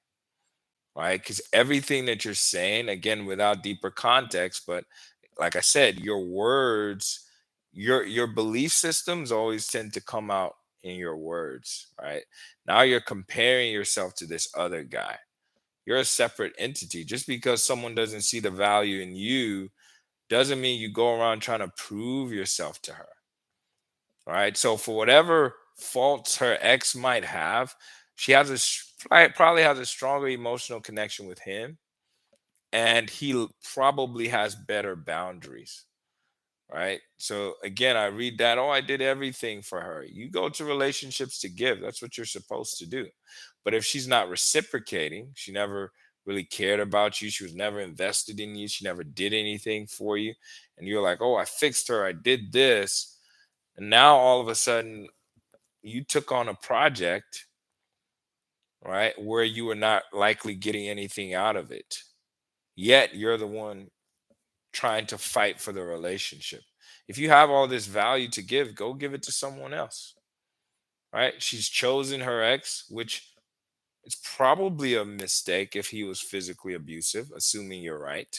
right? Because everything that you're saying, again, without deeper context, but like I said, your words, your belief systems always tend to come out in your words, right? Now you're comparing yourself to this other guy. You're a separate entity. Just because someone doesn't see the value in you doesn't mean you go around trying to prove yourself to her. Right. So for whatever faults her ex might have, she has probably has a stronger emotional connection with him, and he probably has better boundaries. right? So again, I read that, oh, I did everything for her. You go to relationships to give. That's what you're supposed to do. But if she's not reciprocating, she never really cared about you, she was never invested in you, she never did anything for you, and you're like, oh, I fixed her, I did this, and now all of a sudden you took on a project, right, where you were not likely getting anything out of it. Yet you're the one trying to fight for the relationship. If you have all this value to give, go give it to someone else, right? She's chosen her ex, which is probably a mistake if he was physically abusive, assuming you're right.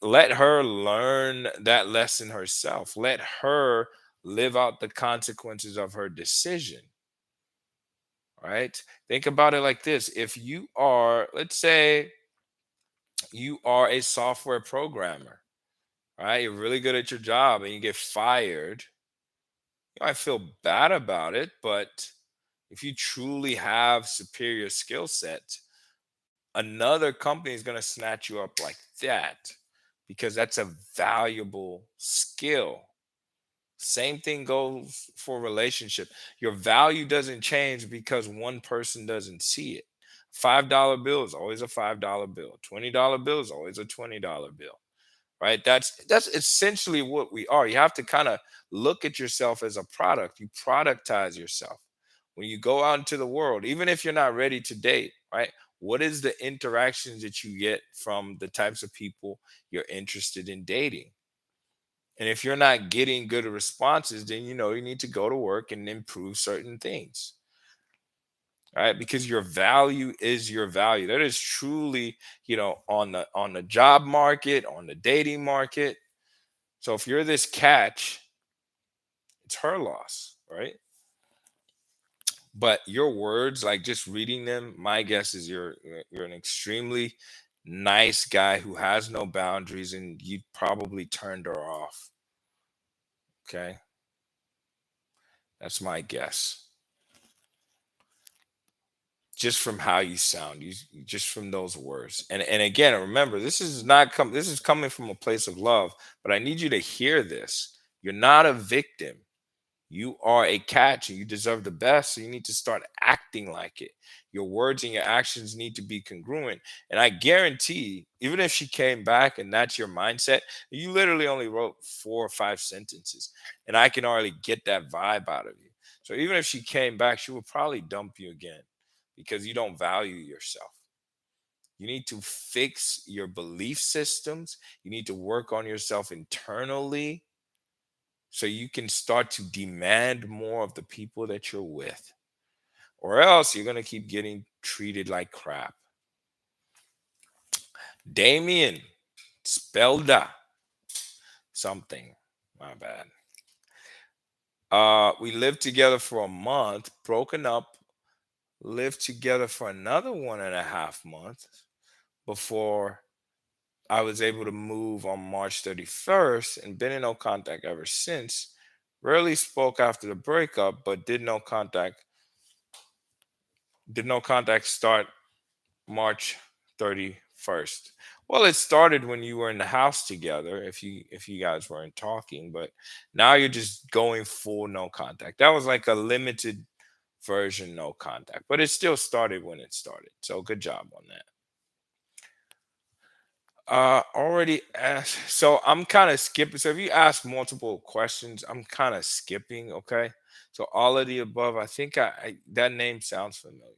Let her learn that lesson herself. Let her live out the consequences of her decision, right? Think about it like this. If you are, let's say, you are a software programmer, right? You're really good at your job and you get fired. I feel bad about it, but if you truly have superior skill set, another company is going to snatch you up like that because that's a valuable skill. Same thing goes for relationship. Your value doesn't change because one person doesn't see it. $5 bill is always a $5 bill. $20 bill is always a $20 bill, right? That's essentially what we are. You have to kind of look at yourself as a product. You productize yourself when you go out into the world, even if you're not ready to date, right? What is the interactions that you get from the types of people you're interested in dating? And if you're not getting good responses, then you know you need to go to work and improve certain things, right? Because your value is your value. That is truly, on the job market, on the dating market. So if you're this catch, it's her loss, right? But your words, like just reading them, my guess is you're an extremely nice guy who has no boundaries, and you probably turned her off. Okay, that's my guess. Just from how you sound, just from those words, and again, remember, this is coming from a place of love. But I need you to hear this. You're not a victim. You are a catch and you deserve the best. So you need to start acting like it. Your words and your actions need to be congruent. And I guarantee, even if she came back and that's your mindset, you literally only wrote 4 or 5 sentences. And I can already get that vibe out of you. So even if she came back, she would probably dump you again because you don't value yourself. You need to fix your belief systems. You need to work on yourself internally so you can start to demand more of the people that you're with, or else you're going to keep getting treated like crap. Damien, Spelda, something. My bad. We lived together for a month, broken up, lived together for another 1.5 months before I was able to move on March 31st, and been in no contact ever since. Rarely spoke after the breakup, but did no contact start March 31st. Well, it started when you were in the house together, if you guys weren't talking, but now you're just going full no contact. That was like a limited version no contact, but it still started when it started. So good job on that. Already asked. So I'm kind of skipping. So if you ask multiple questions, I'm kind of skipping. Okay. So all of the above, I think I that name sounds familiar.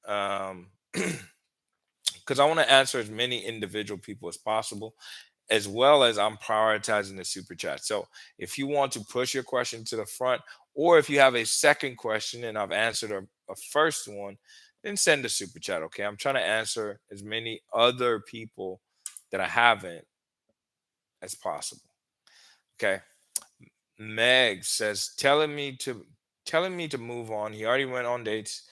Um, because I want to answer as many individual people as possible, as well as I'm prioritizing the super chat. So if you want to push your question to the front, or if you have a second question and I've answered a first one, then send a super chat. Okay. I'm trying to answer as many other people that I haven't as possible. Okay. Meg says telling me to move on. He already went on dates,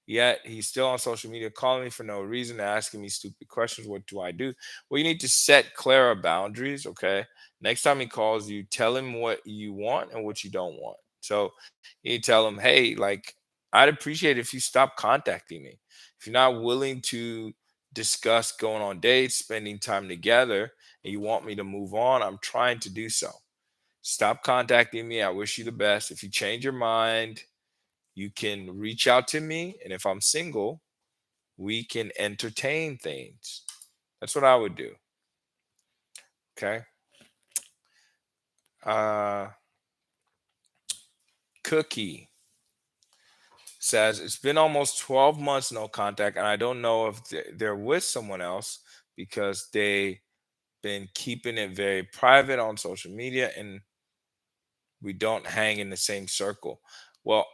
yet he's still on social media calling me for no reason, asking me stupid questions. What do I do? Well, you need to set clearer boundaries. Okay. Next time he calls you, tell him what you want and what you don't want. So you tell him, hey, like, I'd appreciate if you stop contacting me. If you're not willing to discuss going on dates, spending time together, and you want me to move on, I'm trying to do so. Stop contacting me. I wish you the best. If you change your mind, you can reach out to me. And if I'm single, we can entertain things. That's what I would do. Okay. Uh, Cookie says it's been almost 12 months no contact, and I don't know if they're with someone else because they been keeping it very private on social media and we don't hang in the same circle. Well,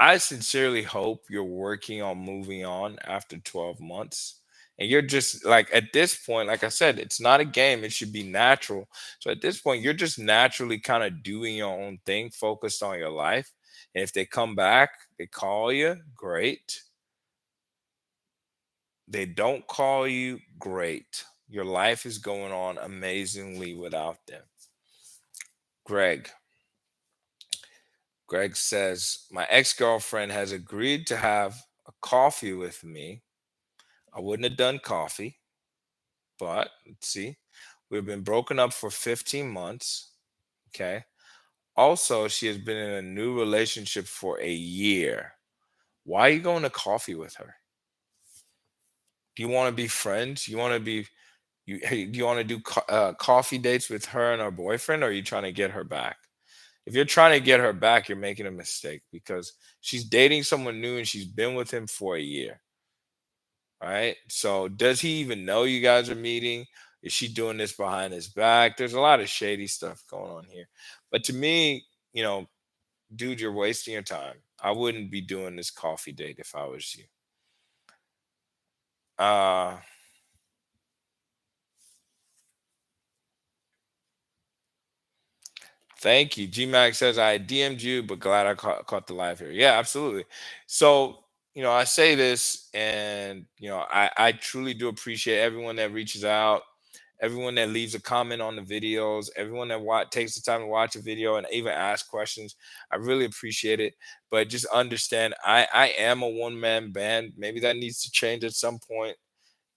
I sincerely hope you're working on moving on after 12 months. And you're just like at this point, like I said, it's not a game. It should be natural. So at this point, you're just naturally kind of doing your own thing, focused on your life. And if they come back, they call you, great. They don't call you, great. Your life is going on amazingly without them. Greg. Greg says, my ex girlfriend has agreed to have a coffee with me. I wouldn't have done coffee, but let's see. We've been broken up for 15 months. Okay. Also, she has been in a new relationship for a year. Why are you going to coffee with her? Do you want to be friends? You want to be, you, hey, do you want to do coffee dates with her and her boyfriend, or are you trying to get her back? If you're trying to get her back, you're making a mistake because she's dating someone new and she's been with him for a year. Right? So does he even know you guys are meeting? Is she doing this behind his back? There's a lot of shady stuff going on here. But to me, dude, you're wasting your time. I wouldn't be doing this coffee date if I was you. Uh Thank you. GMAX says I DM'd you, but glad I caught the live here. Yeah, absolutely. So, I say this and I truly do appreciate everyone that reaches out, everyone that leaves a comment on the videos, everyone that takes the time to watch a video and even ask questions. I really appreciate it. But just understand I am a one-man band. Maybe that needs to change at some point,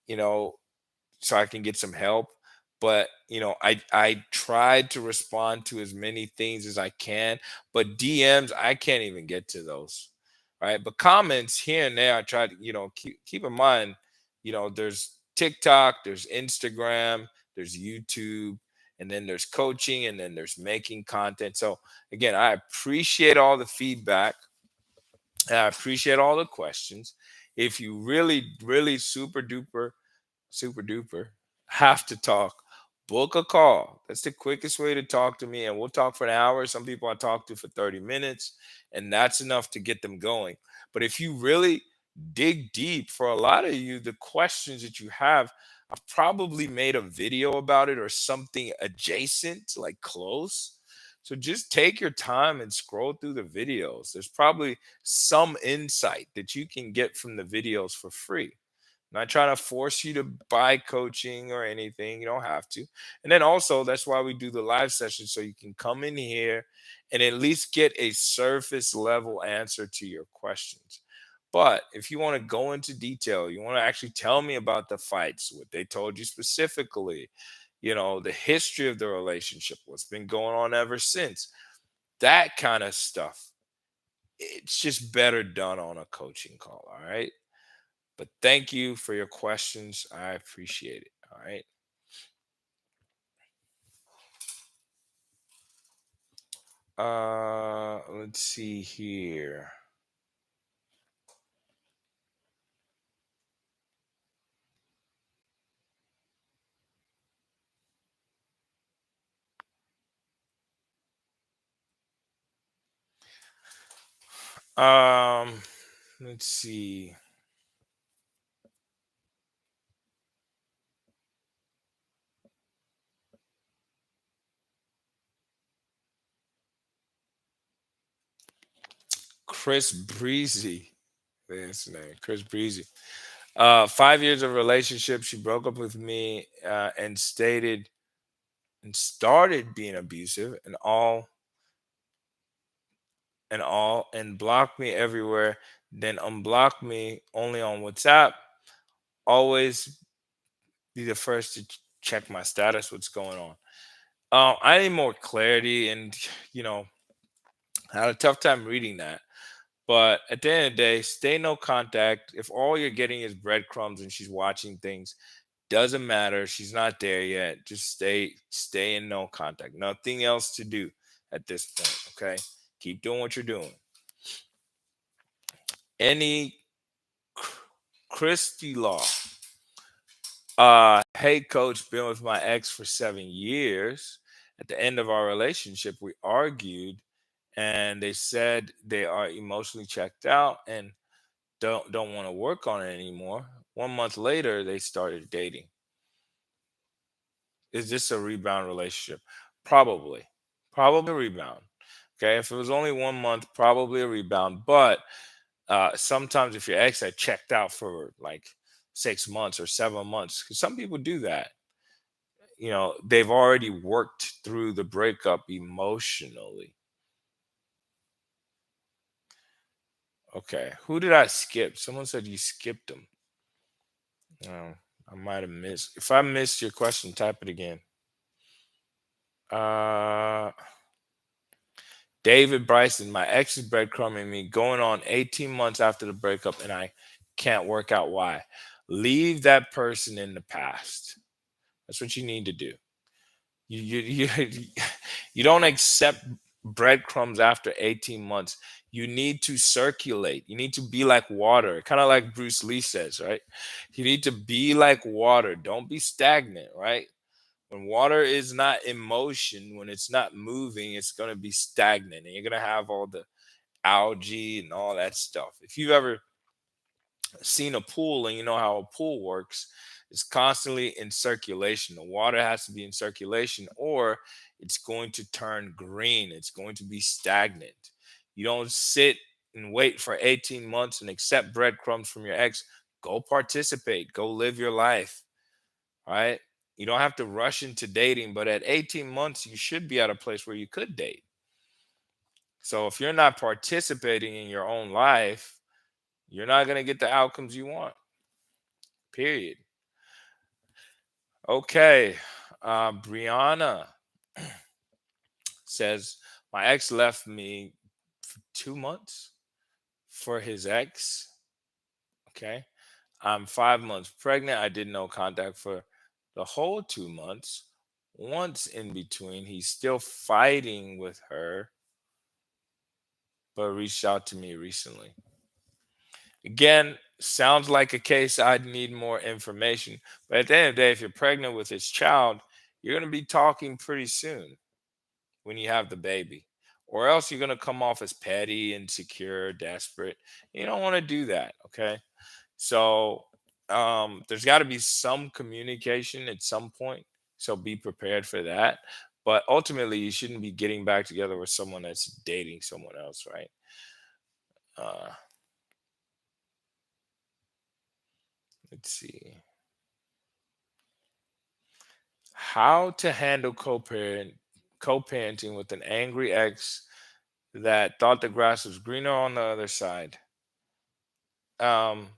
you know, so I can get some help. But I tried to respond to as many things as I can, but DMs I can't even get to those, right? But comments here and there, I try to keep in mind, there's TikTok, there's Instagram, there's YouTube, and then there's coaching, and then there's making content. So again, I appreciate all the feedback. And I appreciate all the questions. If you really, really super duper have to talk, book a call. That's the quickest way to talk to me, and we'll talk for an hour. Some people I talk to for 30 minutes, and that's enough to get them going. But if you really dig deep, for a lot of you, the questions that you have, I've probably made a video about it or something adjacent, like close. So just take your time and scroll through the videos. There's probably some insight that you can get from the videos for free. Not trying to force you to buy coaching or anything. You don't have to. And then also, that's why we do the live session so you can come in here and at least get a surface level answer to your questions. But if you want to go into detail, you want to actually tell me about the fights, what they told you specifically, the history of the relationship, what's been going on ever since, that kind of stuff. It's just better done on a coaching call. All right. But thank you for your questions. I appreciate it. All right. Let's see here. Um, let's see. Chris Breezy. That's his name. Chris Breezy. 5 years of relationship. She broke up with me and stated and started being abusive and blocked me everywhere. Then unblocked me only on WhatsApp. Always be the first to check my status. What's going on? I need more clarity, and you know, I had a tough time reading that. But at the end of the day, stay no contact. If all you're getting is breadcrumbs and she's watching things, doesn't matter. She's not there yet. Just stay in no contact. Nothing else to do at this point. Okay. Keep doing what you're doing. Any Christy Law. Hey coach, been with my ex for 7 years. At the end of our relationship, we argued and they said they are emotionally checked out and don't want to work on it anymore. 1 month later, they started dating. Is this a rebound relationship? Probably. Probably a rebound. Okay. If it was only 1 month, probably a rebound. But sometimes if your ex had checked out for like 6 months or 7 months, because some people do that, they've already worked through the breakup emotionally. Okay. Who did I skip? Someone said you skipped them. Oh, I might have missed. If I missed your question, type it again. Uh, David Bryson, my ex is breadcrumbing me going on 18 months after the breakup, and I can't work out why. Leave that person in the past. That's what you need to do. You you don't accept breadcrumbs after 18 months. You need to circulate. You need to be like water, kind of like Bruce Lee says, right? You need to be like water. Don't be stagnant, right? When water is not in motion, when it's not moving, it's going to be stagnant and you're going to have all the algae and all that stuff. If you've ever seen a pool and you know how a pool works, it's constantly in circulation. The water has to be in circulation or it's going to turn green. It's going to be stagnant. You don't sit and wait for 18 months and accept breadcrumbs from your ex. Go participate, go live your life. Right? You don't have to rush into dating, but at 18 months, you should be at a place where you could date. So if you're not participating in your own life, you're not going to get the outcomes you want, period. Okay. Brianna says, my ex left me for 2 months for his ex. Okay. I'm 5 months pregnant. I did no contact for the whole 2 months. Once in between, he's still fighting with her, but reached out to me recently. Again, sounds like a case I'd need more information. But at the end of the day, if you're pregnant with his child, you're going to be talking pretty soon when you have the baby. Or else you're going to come off as petty, insecure, desperate. You don't want to do that. Okay. So there's got to be some communication at some point. So be prepared for that. But ultimately, you shouldn't be getting back together with someone that's dating someone else, right? Uh, let's see. How to handle co-parenting with an angry ex that thought the grass was greener on the other side. Um,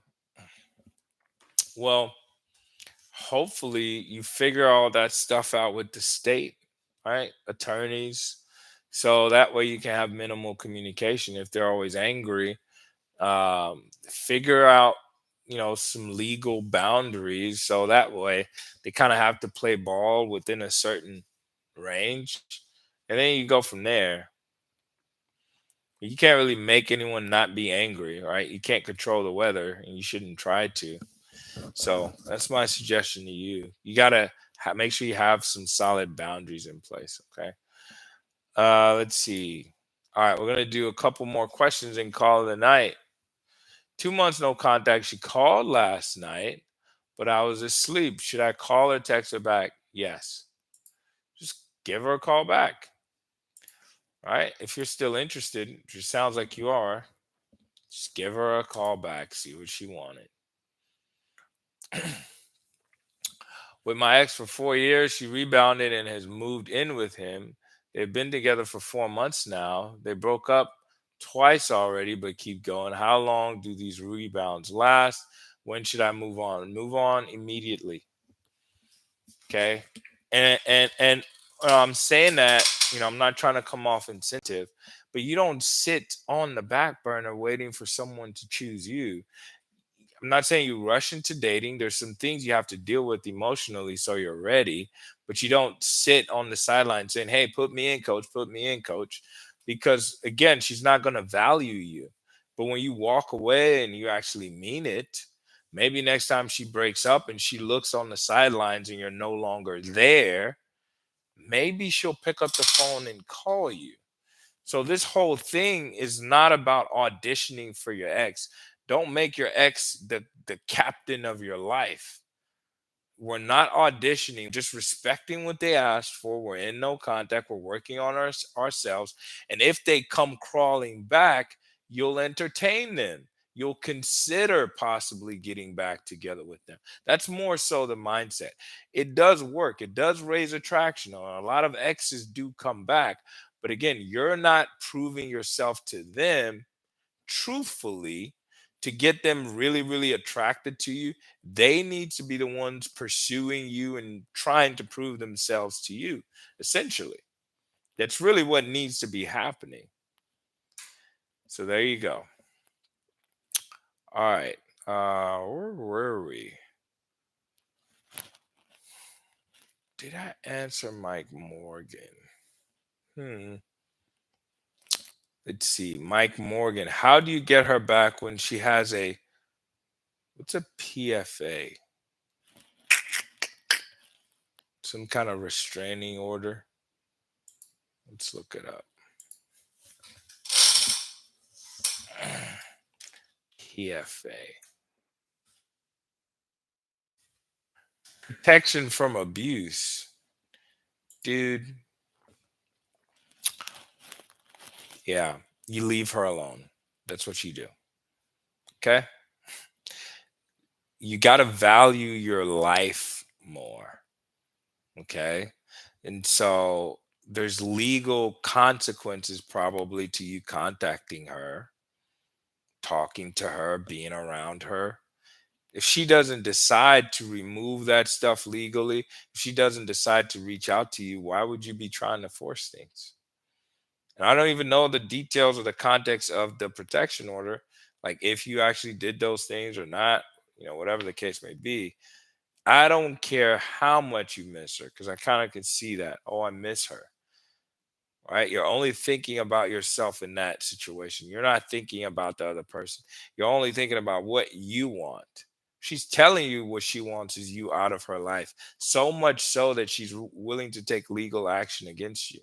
well, hopefully you figure all that stuff out with the state, right? Attorneys. So that way you can have minimal communication if they're always angry. Figure out, some legal boundaries. So that way they kind of have to play ball within a certain range. And then you go from there. You can't really make anyone not be angry, right? You can't control the weather and you shouldn't try to. So that's my suggestion to you. You gotta make sure you have some solid boundaries in place. Okay. Let's see. All right, we're gonna do a couple more questions and call it a night. 2 months no contact. She called last night, but I was asleep. Should I call or text her back? Yes. Just give her a call back. All right. If you're still interested, which it sounds like you are, just give her a call back. See what she wanted. With my ex for 4 years, she rebounded and has moved in with him. They've been together for 4 months now. They broke up twice already, but keep going. How long do these rebounds last? When should I move on? Move on immediately. Okay. And I'm saying that, I'm not trying to come off insensitive, but you don't sit on the back burner waiting for someone to choose you. I'm not saying you rush into dating. There's some things you have to deal with emotionally so you're ready, but you don't sit on the sideline saying, "Hey, put me in, coach, put me in, coach." Because again, she's not going to value you. But when you walk away and you actually mean it, maybe next time she breaks up and she looks on the sidelines and you're no longer there, maybe she'll pick up the phone and call you. So this whole thing is not about auditioning for your ex. Don't make your ex the captain of your life. We're not auditioning, just respecting what they asked for. We're in no contact. We're working on ourselves. And if they come crawling back, you'll entertain them. You'll consider possibly getting back together with them. That's more so the mindset. It does work, it does raise attraction. A lot of exes do come back. But again, you're not proving yourself to them truthfully to get them really, really attracted to you. They need to be the ones pursuing you and trying to prove themselves to you, essentially. That's really what needs to be happening. So there you go. All right. Where were we? Did I answer Mike Morgan? Hmm. Let's see. Mike Morgan. How do you get her back when she has what's a PFA? Some kind of restraining order? Let's look it up. PFA. Protection from abuse. Dude, yeah, you leave her alone. That's what you do. Okay? You got to value your life more. Okay? And so there's legal consequences probably to you contacting her, talking to her, being around her. If she doesn't decide to remove that stuff legally, if she doesn't decide to reach out to you, why would you be trying to force things? And I don't even know the details or the context of the protection order, like if you actually did those things or not, whatever the case may be. I don't care how much you miss her because I kind of can see that. Oh, I miss her. Right? You're only thinking about yourself in that situation. You're not thinking about the other person. You're only thinking about what you want. She's telling you what she wants is you out of her life. So much so that she's willing to take legal action against you.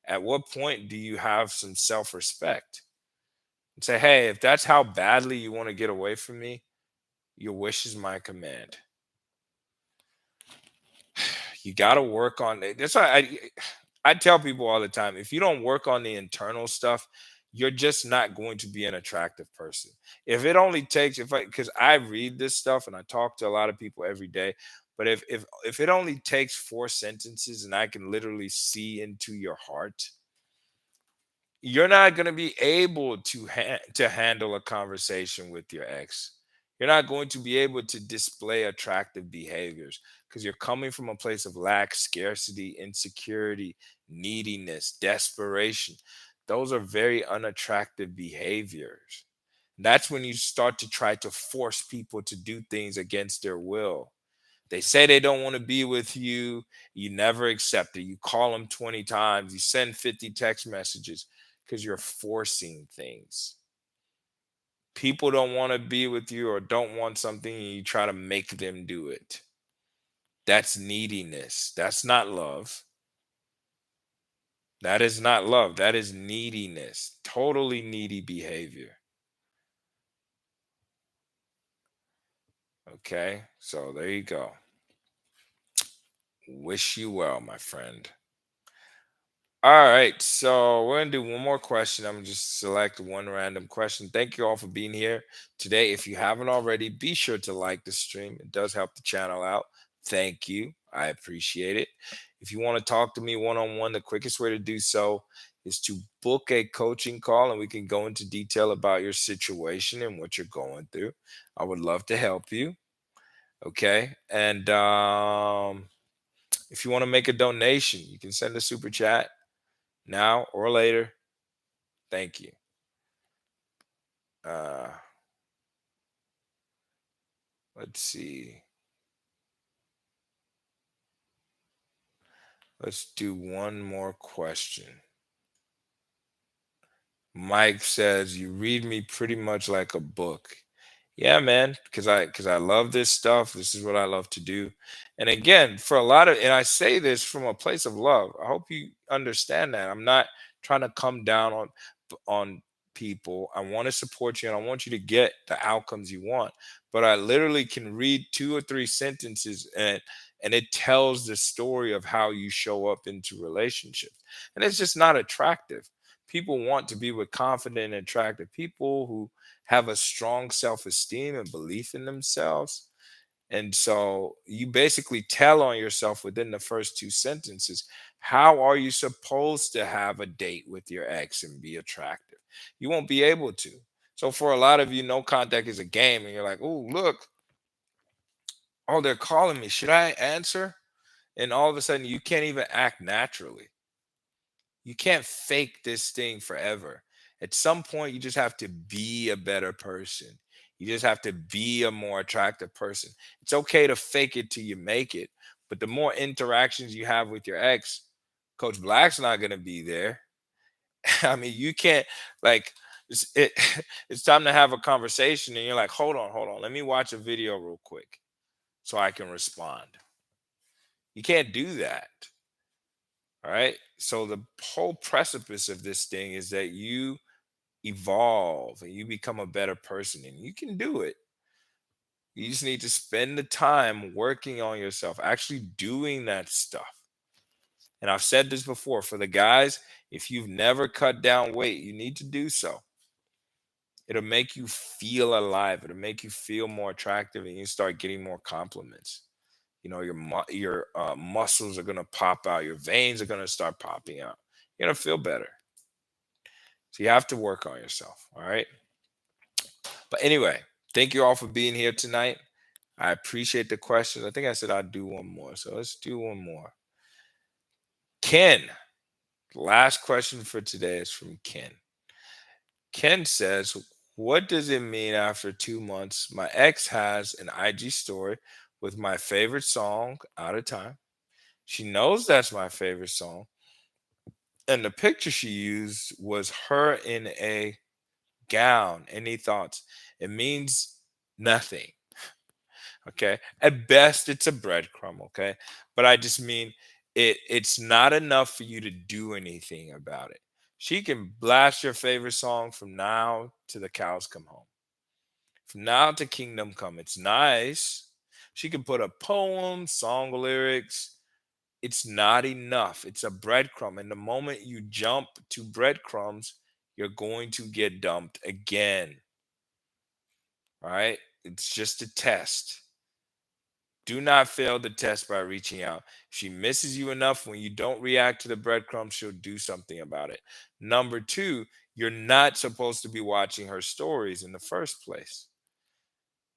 At what point do you have some self-respect and say, "Hey, if that's how badly you want to get away from me, your wish is my command." You got to work on it. That's why I tell people all the time, if you don't work on the internal stuff, you're just not going to be an attractive person. If it only takes, if I because I read this stuff and I talk to a lot of people every day, but if it only takes 4 sentences and I can literally see into your heart, you're not going to be able to handle a conversation with your ex. You're not going to be able to display attractive behaviors because you're coming from a place of lack, scarcity, insecurity, neediness, desperation. Those are very unattractive behaviors. That's when you start to try to force people to do things against their will. They say they don't want to be with you. You never accept it. You call them 20 times. You send 50 text messages because you're forcing things. People don't want to be with you or don't want something, and you try to make them do it. That's neediness. That's not love. That is not love. That is neediness. Totally needy behavior. Okay. So there you go. Wish you well, my friend. All right, so we're gonna do one more question. I'm gonna just select one random question. Thank you all for being here today. If you haven't already, be sure to like the stream. It does help the channel out. Thank you. I appreciate it. If you want to talk to me one on one, the quickest way to do so is to book a coaching call and we can go into detail about your situation and what you're going through. I would love to help you. Okay. And If you want to make a donation, you can send a super chat now or later. Thank you. Uh, let's see. Let's do one more question. Mike says, "You read me pretty much like a book." Yeah, man, because I love this stuff. This is what I love to do. And again, for a lot of, and I say this from a place of love. I hope you understand that. I'm not trying to come down on people. I want to support you and I want you to get the outcomes you want. But I literally can read two or three sentences and it tells the story of how you show up into relationships. And it's just not attractive. People want to be with confident and attractive people who have a strong self-esteem and belief in themselves. And so you basically tell on yourself within the first two sentences. How are you supposed to have a date with your ex and be attractive? You won't be able to. So for a lot of you, no contact is a game, and you're like, oh, look, oh, they're calling me. Should I answer? And all of a sudden, you can't even act naturally. You can't fake this thing forever. At some point, you just have to be a better person. You just have to be a more attractive person. It's okay to fake it till you make it. But the more interactions you have with your ex, Coach Black's not going to be there. I mean, you can't, like, it's time to have a conversation. And you're like, hold on. Let me watch a video real quick so I can respond. You can't do that. All right. So the whole precipice of this thing is that you evolve and you become a better person, and you can do it. You just need to spend the time working on yourself, actually doing that stuff. And I've said this before for the guys, if you've never cut down weight, you need to do so. It'll make you feel alive. It'll make you feel more attractive, and you start getting more compliments. You know, your muscles are gonna pop out, your veins are gonna start popping out. You're gonna feel better. So you have to work on yourself. All right. But anyway, thank you all for being here tonight. I appreciate the questions. I think I said I'd do one more. So let's do one more. Ken, last question for today is from Ken. Ken says, what does it mean after 2 months? My ex has an IG story with my favorite song, Out of Time. She knows that's my favorite song. And the picture she used was her in a gown. Any thoughts? It means nothing. Okay. At best, it's a breadcrumb. Okay. But I just mean it's not enough for you to do anything about it. She can blast your favorite song from now to the cows come home. From now to kingdom come. It's nice. She can put a poem, song lyrics. It's not enough. It's a breadcrumb. And the moment you jump to breadcrumbs, you're going to get dumped again. All right. It's just a test. Do not fail the test by reaching out. If she misses you enough when you don't react to the breadcrumbs, she'll do something about it. Number two, you're not supposed to be watching her stories in the first place.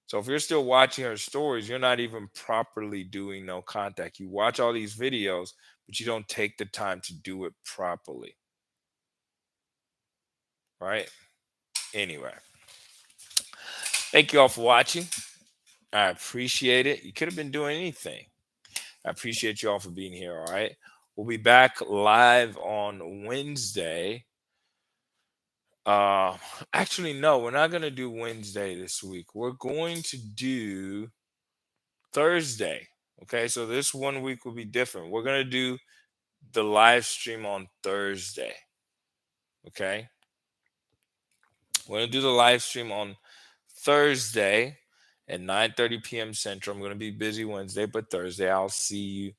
So if you're still watching her stories, you're not even properly doing no contact. You watch all these videos, but you don't take the time to do it properly. Right? Anyway, thank you all for watching. I appreciate it. You could have been doing anything. I appreciate you all for being here. All right. We'll be back live on Wednesday. Uh Actually, no, we're not gonna do Wednesday this week. We're going to do Thursday. Okay, so this one week will be different. We're gonna do the live stream on Thursday. Okay. We're gonna do the live stream on Thursday at 9:30 p.m. Central. I'm gonna be busy Wednesday, but Thursday I'll see you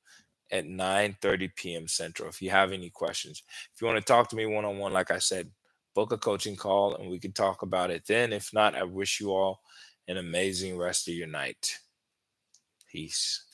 at 9:30 p.m. Central. If you have any questions, if you want to talk to me one on one, like I said, book a coaching call and we can talk about it then. If not, I wish you all an amazing rest of your night. Peace.